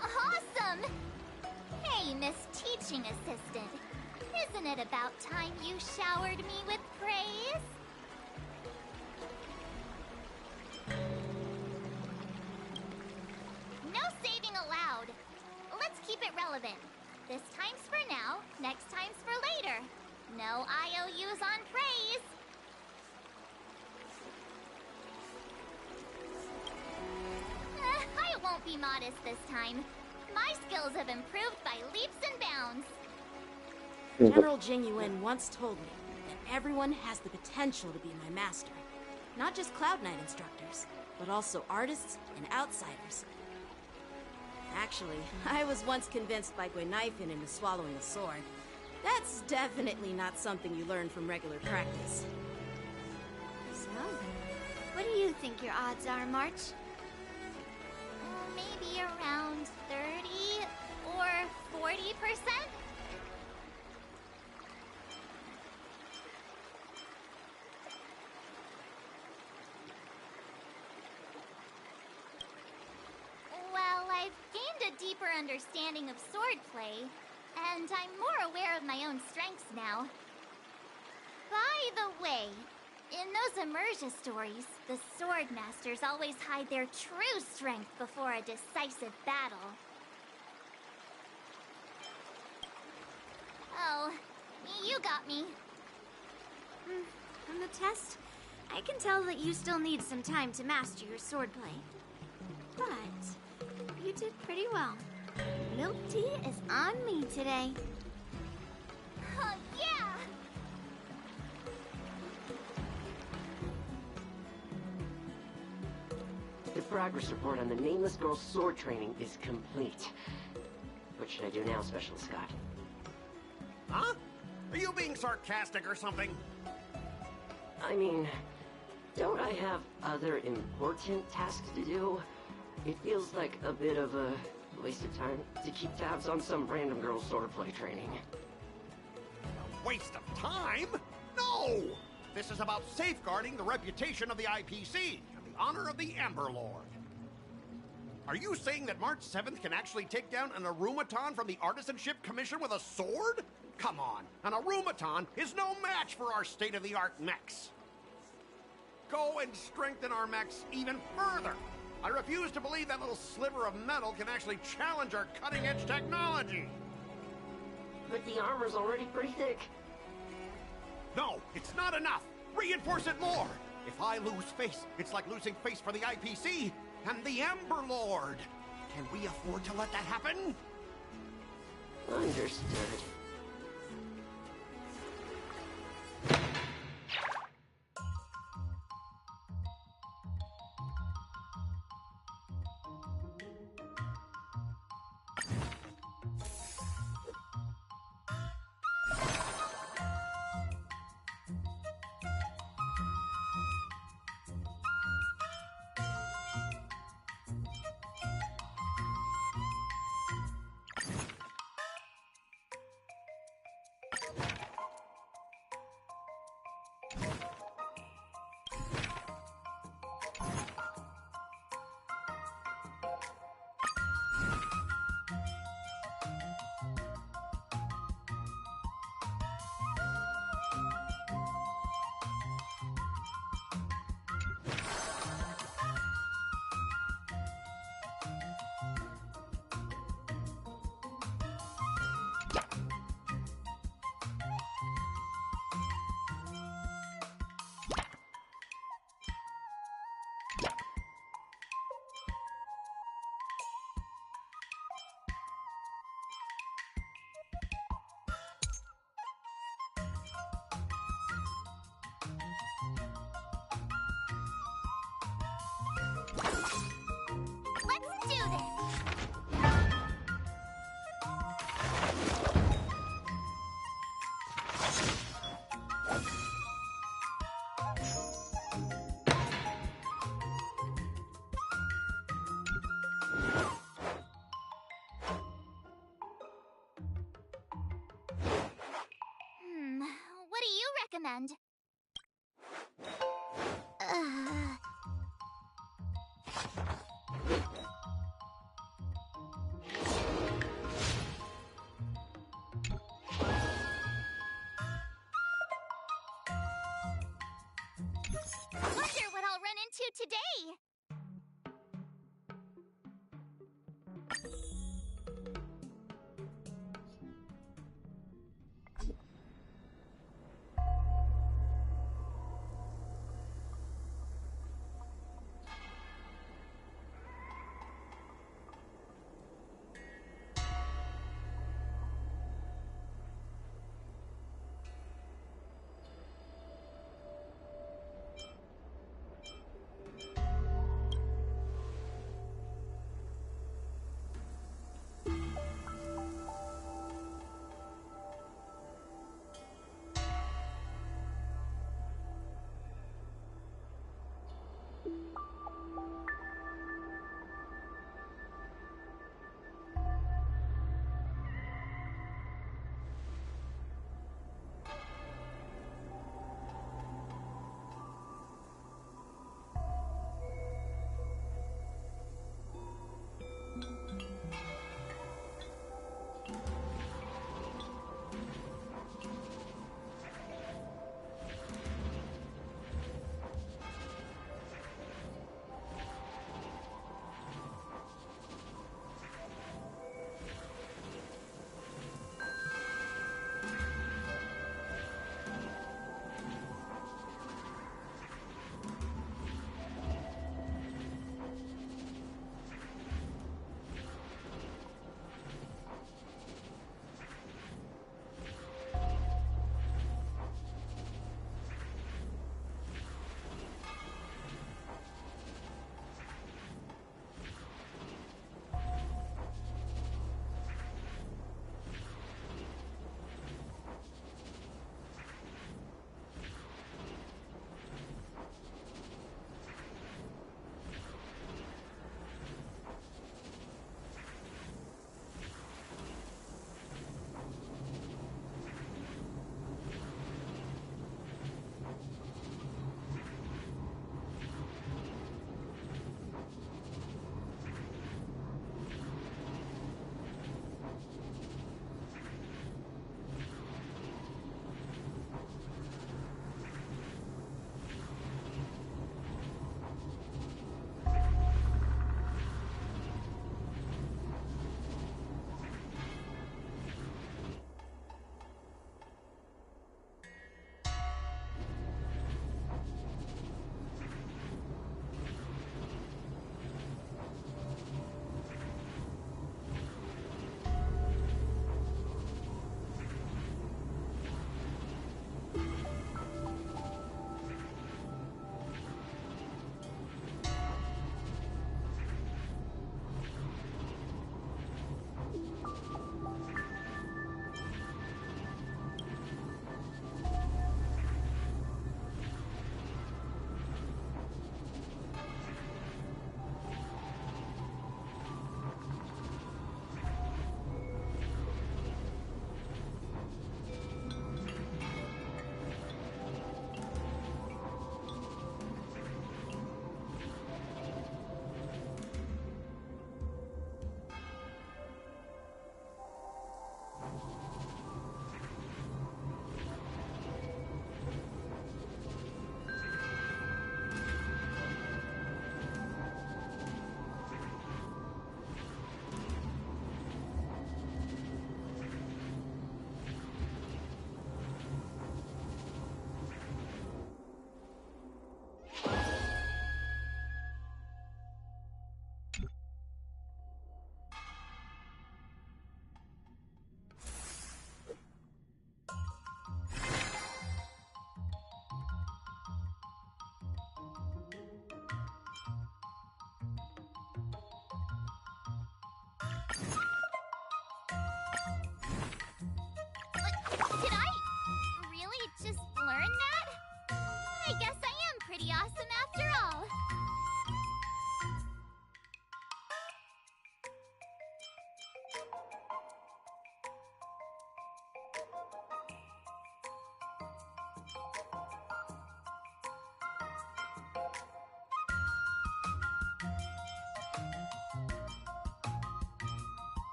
Awesome! Hey, Miss Teaching Assistant. Isn't it about time you showered me with praise? No saving allowed. Let's keep it relevant. This time's for now, next time's for later. No IOUs on praise. I won't be modest this time. My skills have improved by leaps and bounds. General Jing Yuan once told me that everyone has the potential to be my master. Not just Cloud Knight instructors, but also artists and outsiders. Actually, I was once convinced by Guinaifen into swallowing a sword. That's definitely not something you learn from regular practice. So, what do you think your odds are, March? Maybe around 30 or 40%? Well, I've gained a deeper understanding of swordplay, and I'm more aware of my own strengths now. By the way, in those Immersia stories, the sword masters always hide their true strength before a decisive battle. Oh, you got me. From the test, I can tell that you still need some time to master your swordplay. But you did pretty well. Milk tea is on me today. Oh, yeah! The progress report on the Nameless Girl's sword training is complete. What should I do now, Special Scott? Huh? Are you being sarcastic or something? I mean, don't I have other important tasks to do? It feels like a bit of a waste of time to keep tabs on some random girl's swordplay training. A waste of time? No! This is about safeguarding the reputation of the IPC and the honor of the Ember Lord. Are you saying that March 7th can actually take down an Arumaton from the Artisanship Commission with a sword? Come on, an Arumaton is no match for our state-of-the-art mechs. Go and strengthen our mechs even further. I refuse to believe that little sliver of metal can actually challenge our cutting-edge technology. But the armor's already pretty thick. No, it's not enough. Reinforce it more. If I lose face, it's like losing face for the IPC and the Ember Lord. Can we afford to let that happen? Understood. What do you recommend? Wonder what I'll run into today.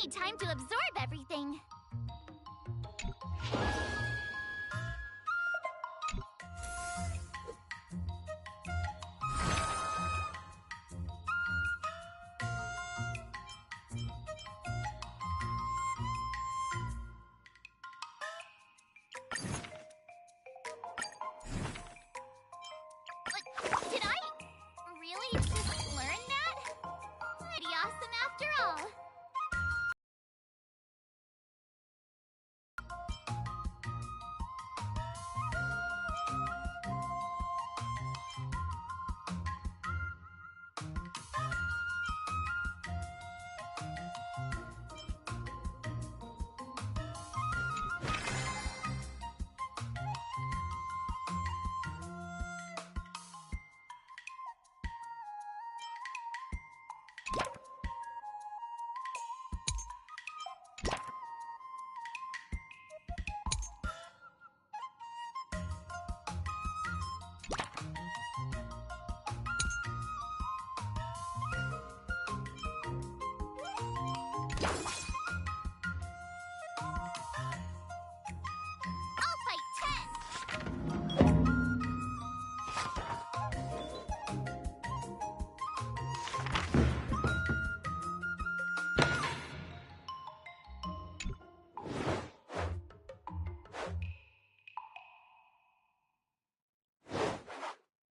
need time to absorb everything. Did I really just learn that? Pretty awesome after all. I'll fight 10.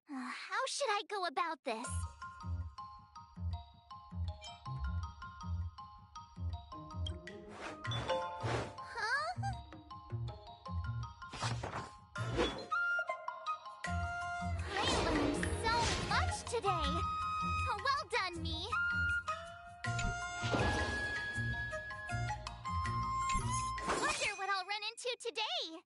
How should I go about this? Huh? I learned so much today. Well done, me. Wonder what I'll run into today.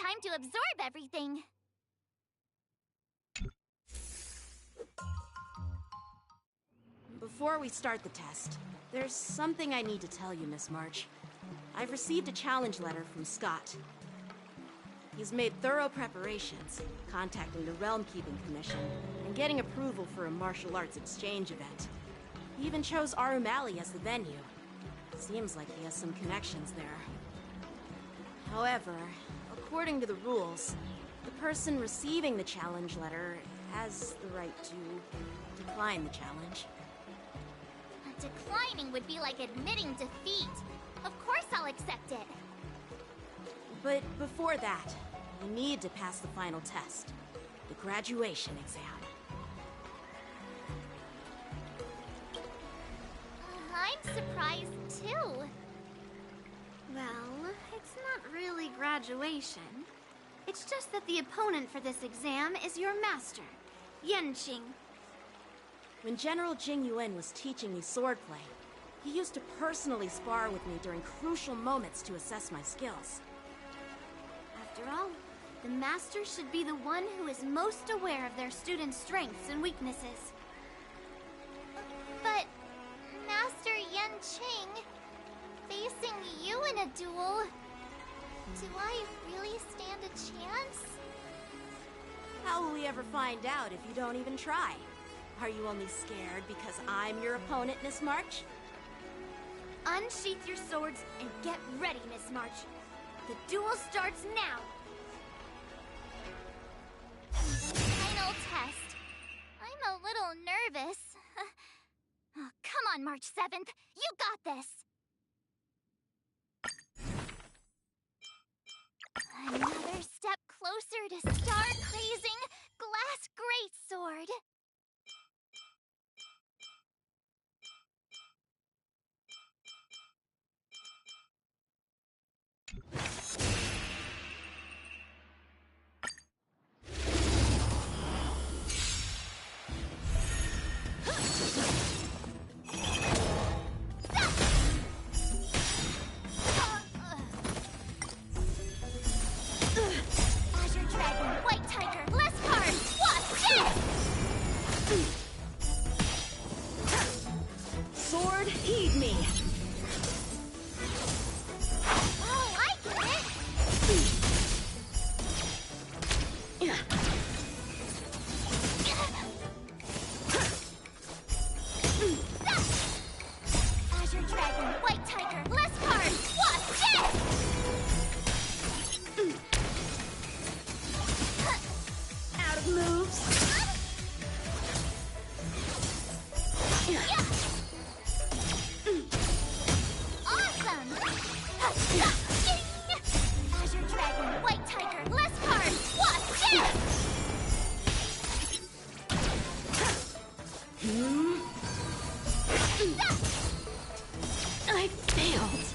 time to absorb everything. Before we start the test, there's something I need to tell you, Miss March. I've received a challenge letter from Scott. He's made thorough preparations, contacting the Realm Keeping Commission, and getting approval for a martial arts exchange event. He even chose Arumali as the venue. Seems like he has some connections there. However, according to the rules, the person receiving the challenge letter has the right to decline the challenge. Declining would be like admitting defeat. Of course I'll accept it. But before that, you need to pass the final test, the graduation exam. I'm surprised too. Well, it's not really graduation. It's just that the opponent for this exam is your master, Yanqing. When General Jing Yuan was teaching me swordplay, he used to personally spar with me during crucial moments to assess my skills. After all, the master should be the one who is most aware of their students' strengths and weaknesses. But, Master Yanqing, facing you in a duel, do I really stand a chance? How will we ever find out if you don't even try? Are you only scared because I'm your opponent, Miss March? Unsheath your swords and get ready, Miss March. The duel starts now! Final test. I'm a little nervous. Oh, come on, March 7th. You got this! Another step closer to star-crazing Glass Greatsword. Azure Dragon, White Tiger, last card, Wasp, death! Sword, heed me! Oh, I get it! Azure Dragon, White Tiger, last card, Wasp, death! Out of moves! Awesome! Azure Dragon, White Tiger, last card, Wasp, death! I failed!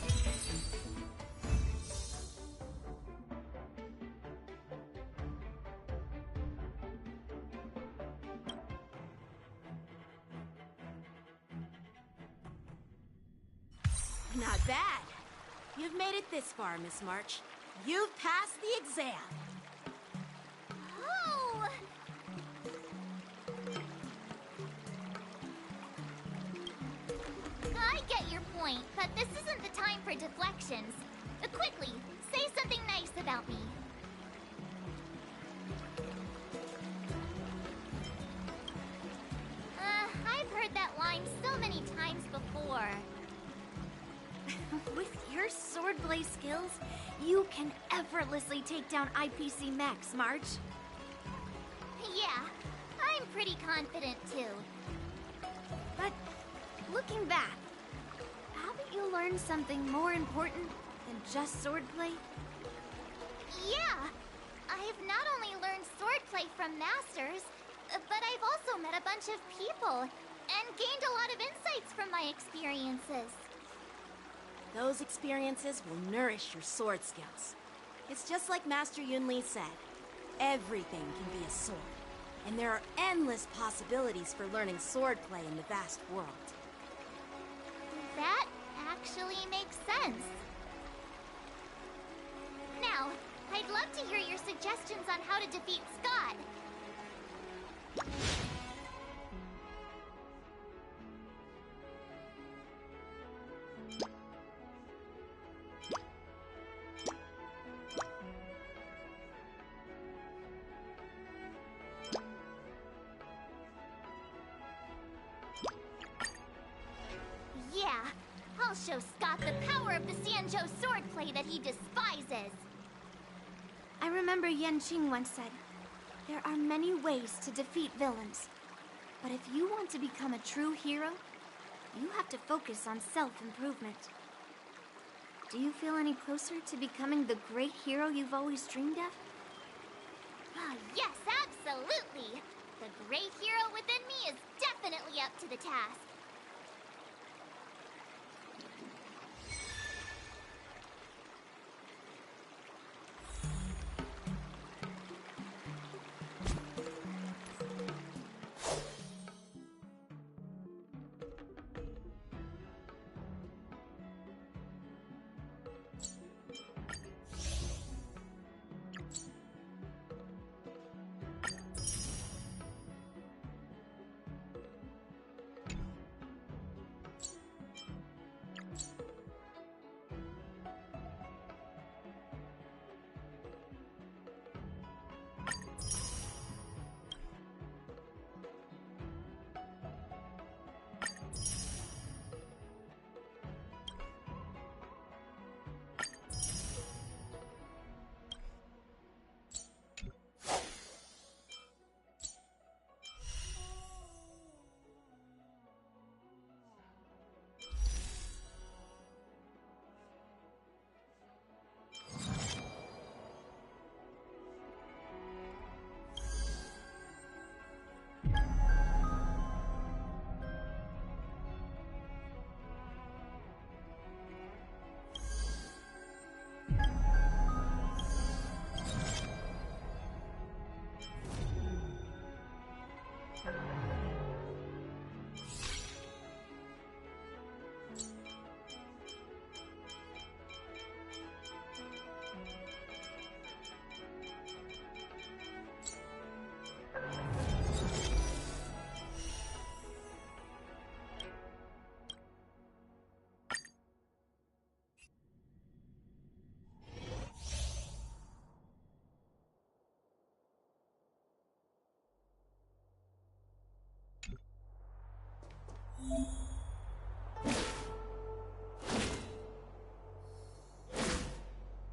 Not bad. You've made it this far, Miss March. You've passed the exam. Oh! I get your point, but this isn't the time for deflections. Quickly, say something nice about me. I've heard that line so many times before. With your swordplay skills, you can effortlessly take down IPC Max, March. Yeah, I'm pretty confident too. But looking back, haven't you learned something more important than just swordplay? Yeah, I've not only learned swordplay from masters, but I've also met a bunch of people and gained a lot of insights from my experiences. Those experiences will nourish your sword skills. It's just like Master Yunli said. Everything can be a sword. And there are endless possibilities for learning swordplay in the vast world. That actually makes sense. Now, I'd love to hear your suggestions on how to defeat Scott. Yeah, I'll show Scott the power of the Xianzhou swordplay that he despises. I remember Yanqing once said, there are many ways to defeat villains. But if you want to become a true hero, you have to focus on self-improvement. Do you feel any closer to becoming the great hero you've always dreamed of? Ah, yes, absolutely. The great hero within me is definitely up to the task.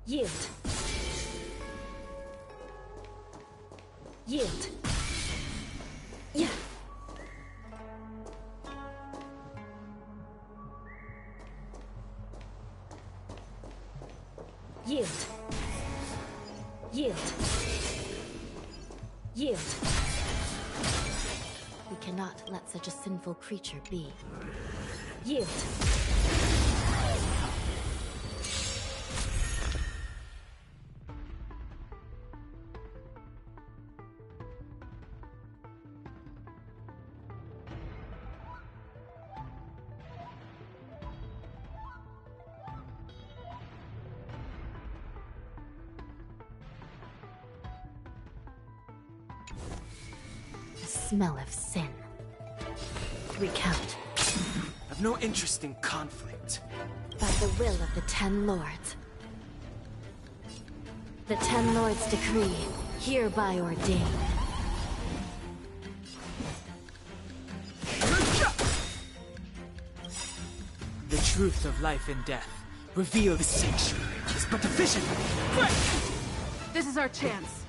Yield. Yield. Yeah. Yield. Yield. Yield. We cannot let such a sinful creature be. Yield. Smell of sin. Recount. I've no interest in conflict. By the will of the Ten Lords. The Ten Lords' decree, hereby ordained. The truth of life and death, revealed the sanctuary, is but a vision. Quick! This is our chance.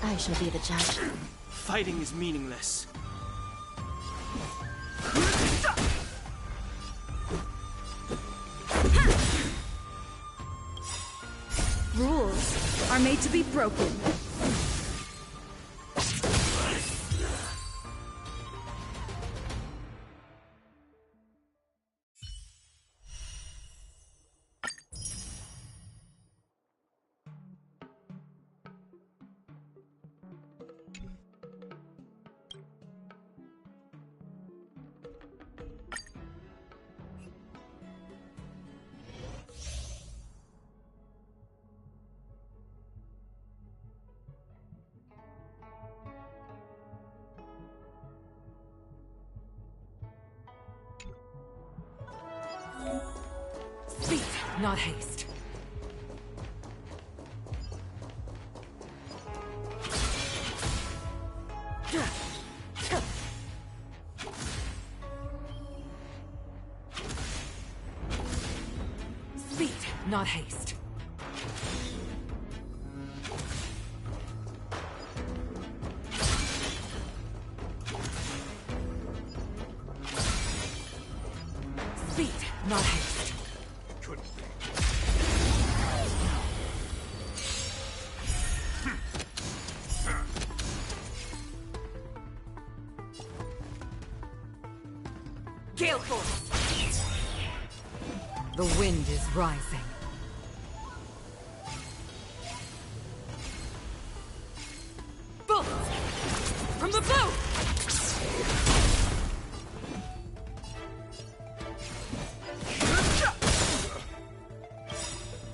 I shall be the judge. Fighting is meaningless. Rules are made to be broken. not haste. Speed, not haste. Speed, not haste. Couldn't be. Gale force! The wind is rising. Bolt! From the bow!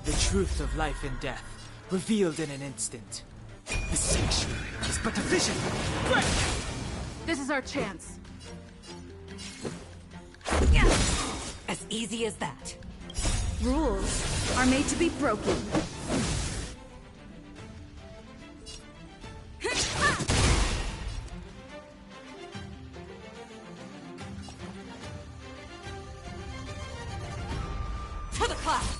The truth of life and death, revealed in an instant. The sanctuary is but a vision. Break! This is our chance. As easy as that. Rules are made to be broken. To the clouds!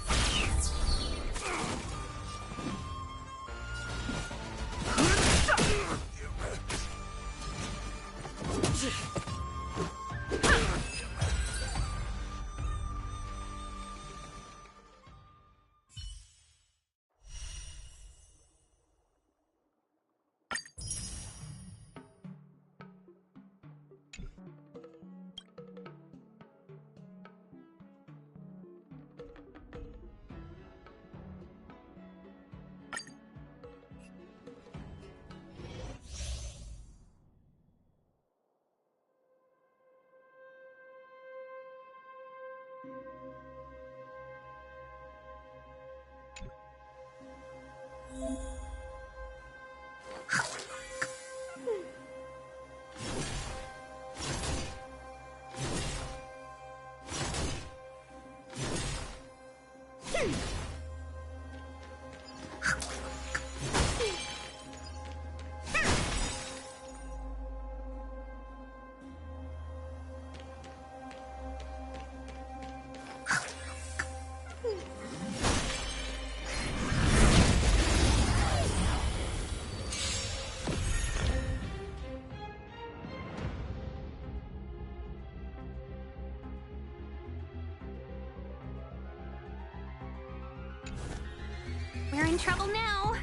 We're in trouble now.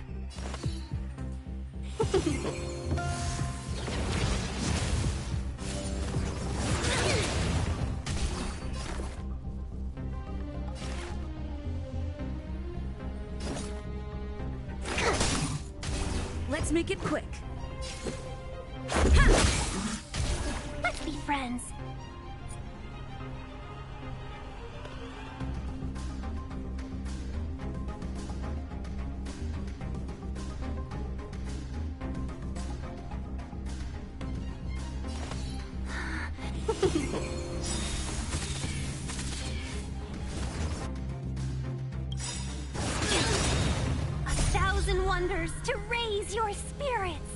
Let's make it quick. Let's be friends. Wonders to raise your spirits.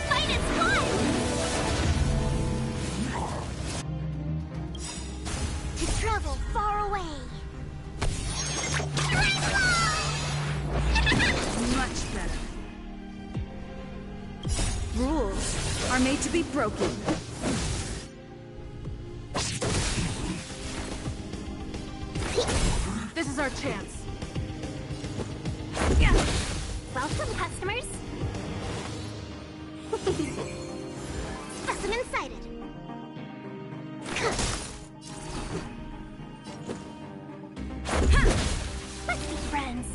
Fight is fun! To travel far away. Much better. Rules are made to be broken. This is our chance. Welcome, customers. Specimen sighted. Let's be friends.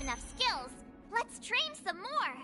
enough skills. Let's train some more.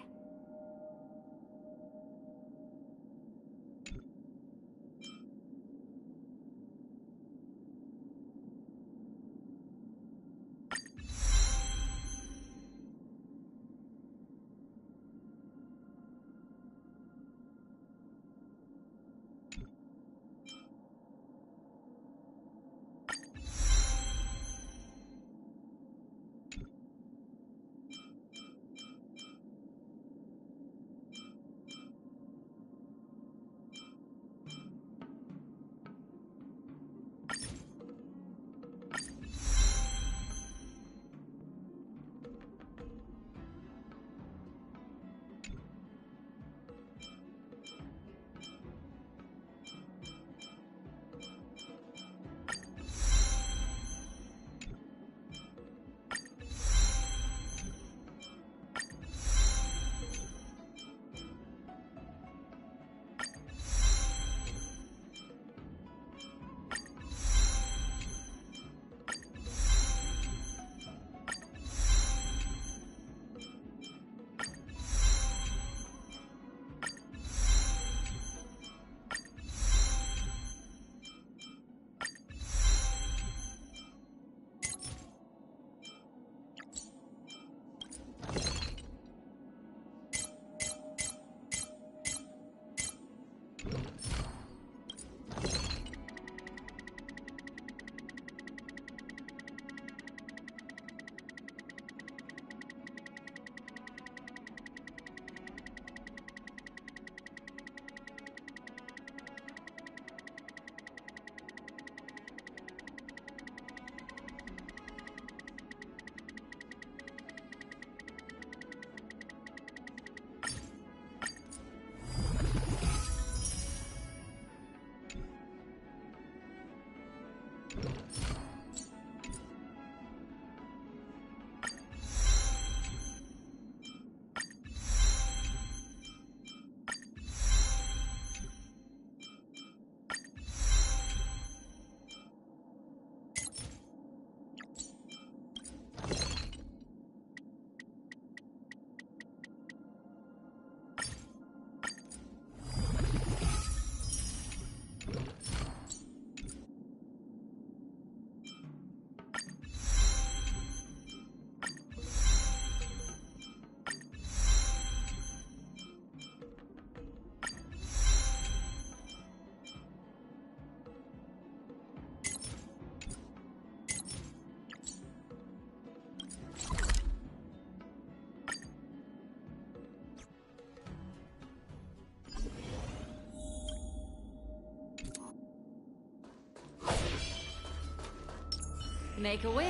Make a wish.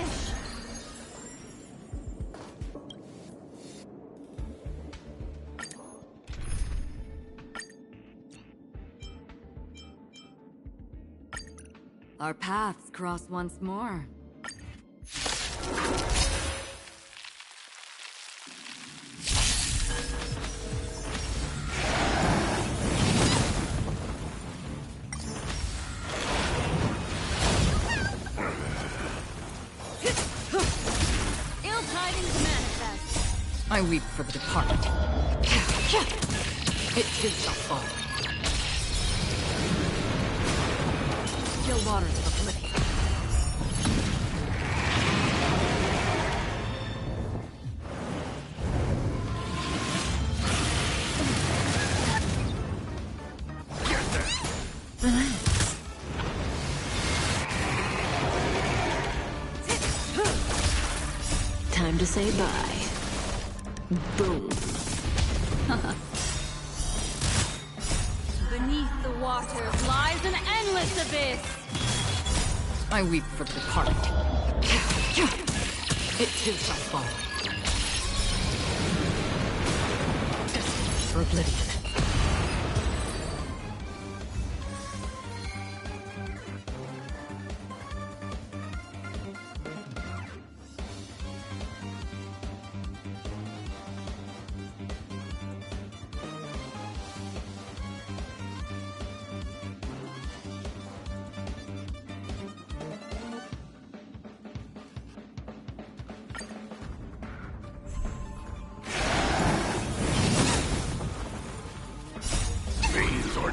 Our paths cross once more. I weep for the departed. It too shall fall. Still waters of oblivion. Time to say bye. Boom. Beneath the waters lies an endless abyss. I weep for the departed. It too shall fall. Destined for oblivion.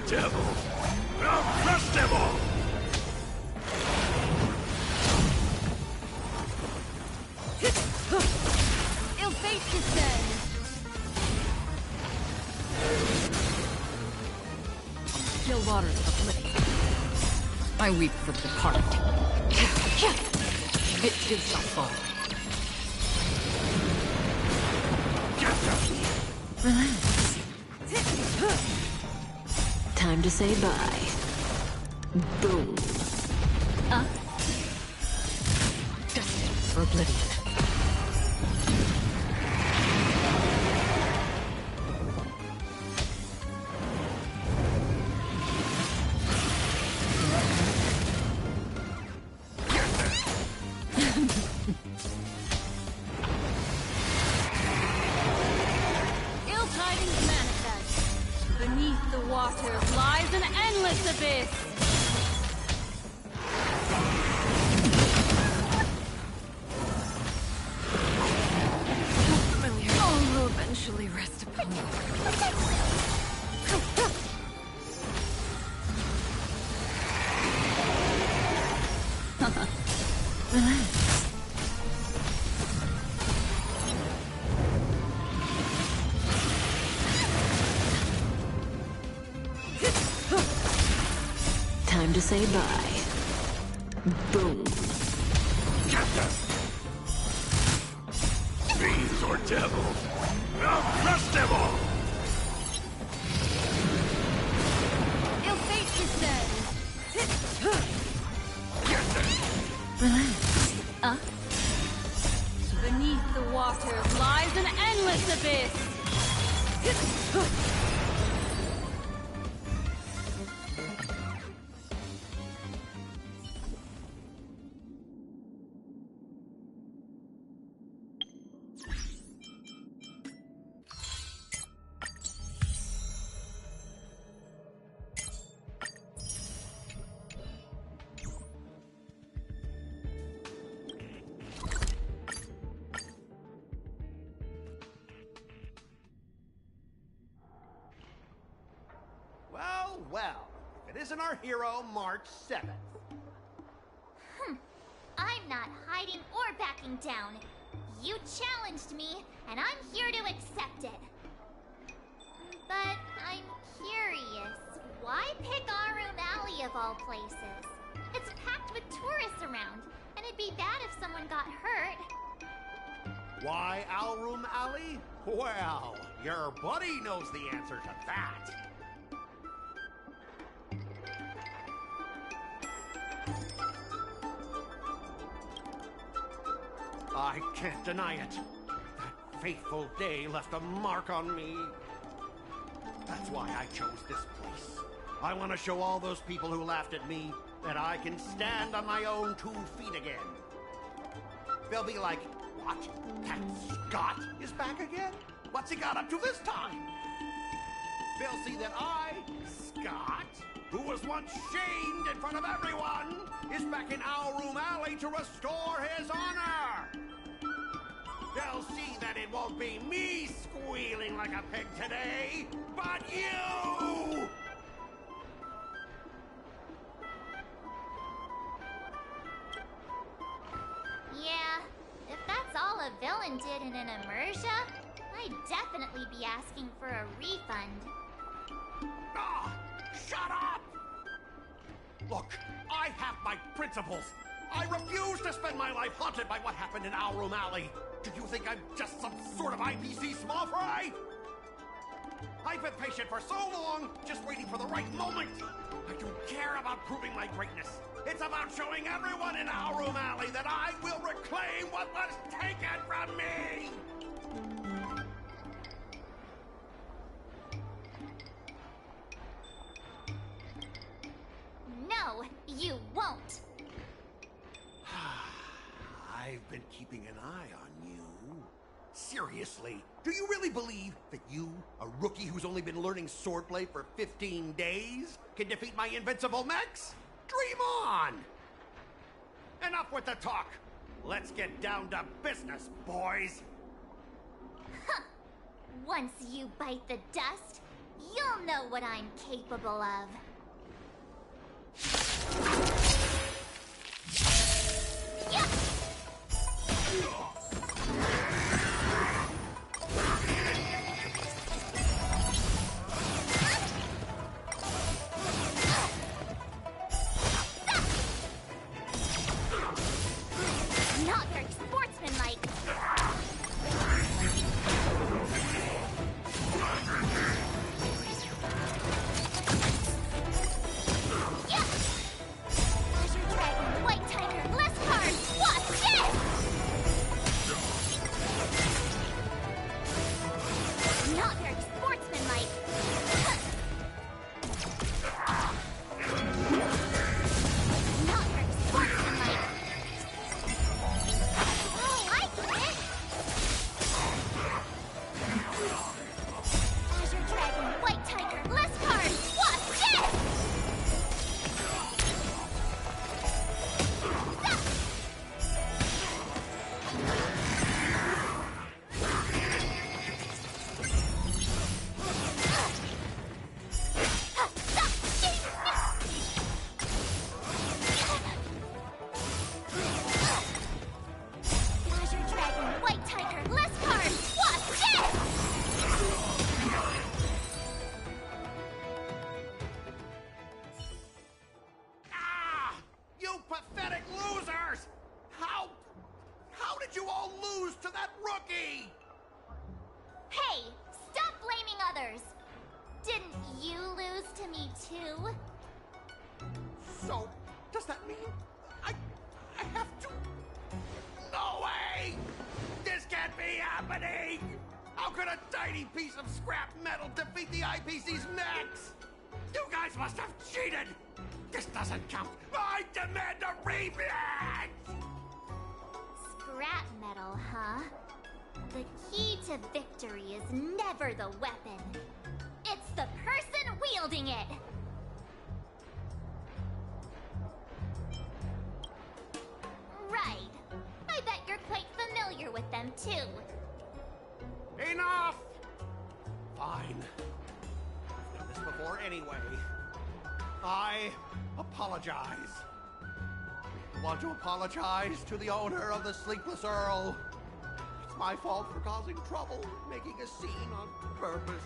devils! I'll crush them all! Ill fate descend! Still waters of oblivion. I weep for the departed. It too shall fall. Relax. Time to say bye. Boom. Destined for oblivion. Ill tidings manifest. Beneath the waters lies an endless abyss. Familiar. All will eventually rest upon me. Relax. Time to say bye. Boom. Fiends or devils! I'll crush them all! Ill fate descend. Relax. Beneath the waters lies an endless abyss. Well, if it isn't our hero, March 7th. I'm not hiding or backing down. You challenged me, and I'm here to accept it. But I'm curious, why pick Arum Alley of all places? It's packed with tourists around, and it'd be bad if someone got hurt. Why Alroom Alley? Well, your buddy knows the answer to that. I can't deny it. That fateful day left a mark on me. That's why I chose this place. I want to show all those people who laughed at me that I can stand on my own 2 feet again. They'll be like, what? That Scott is back again? What's he got up to this time? They'll see that I, Scott, who was once shamed in front of everyone, is back in Alroom Alley to restore his honor. They'll see that it won't be me squealing like a pig today, but you! Yeah, if that's all a villain did in an immersia, I'd definitely be asking for a refund. Ah, shut up! Look, I have my principles. I refuse to spend my life haunted by what happened in Alroom Alley. Do you think I'm just some sort of IPC small fry? I've been patient for so long, just waiting for the right moment. I don't care about proving my greatness. It's about showing everyone in Alroom Alley that I will reclaim what was taken from me! No, you won't. I've been keeping an eye on you. Seriously, do you really believe that you, a rookie who's only been learning swordplay for 15 days, can defeat my invincible mechs? Dream on! Enough with the talk. Let's get down to business, boys. Huh. Once you bite the dust, You'll know what I'm capable of. Not very sportsmanlike. Azure Dragon, White Tiger, Bless Card! Watch this! Not very sportsmanlike. Not very sportsmanlike. Oh, I get it! Azure Dragon, White Tiger, Bless Card! Watch this! Azure Dragon, White Tiger, Bless Card! Watch this! Ah! You pathetic losers! How did you all lose to that rookie? Hey, stop blaming others! Didn't you lose to me too? So, does that mean I have to? No way! This can't be happening! How could a tiny piece of scrap metal defeat the IPC's mechs? You guys must have cheated! This doesn't count! I demand a rematch! Scrap metal, huh? The key to victory is never the weapon. It's the person wielding it! Right. I bet you're quite familiar with them, too. Enough! Fine. I've done this before anyway. I apologize. Want to apologize to the owner of the Sleepless Earl. It's my fault for causing trouble, making a scene on purpose.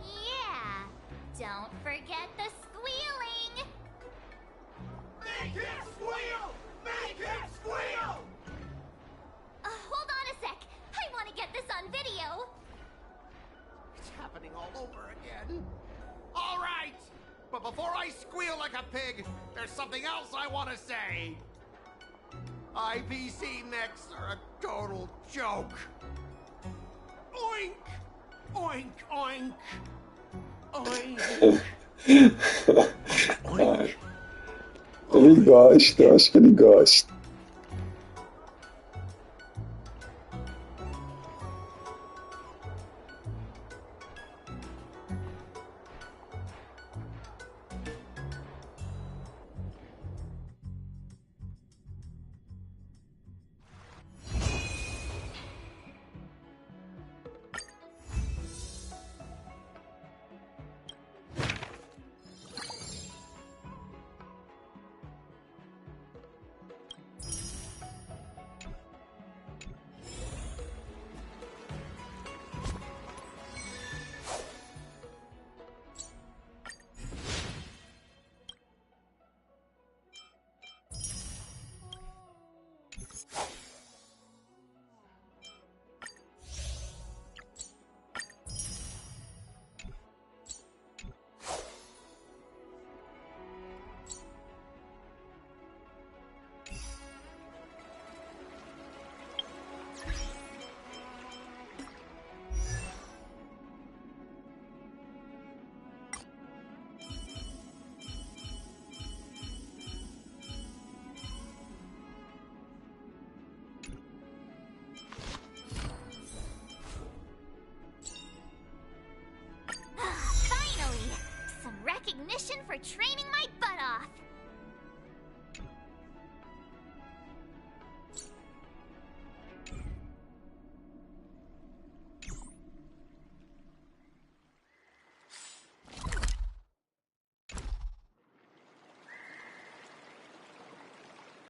Yeah. Don't forget the squealing! Make him squeal! Make him squeal! Hold on a sec. I want to get this on video. It's happening all over again. All right! But before I squeal like a pig, there's something else I want to say. IPC mechs are a total joke. Oink! Oink, oink! Oink! Oink! Ele gosta, eu acho que ele gosta. Recognition for training my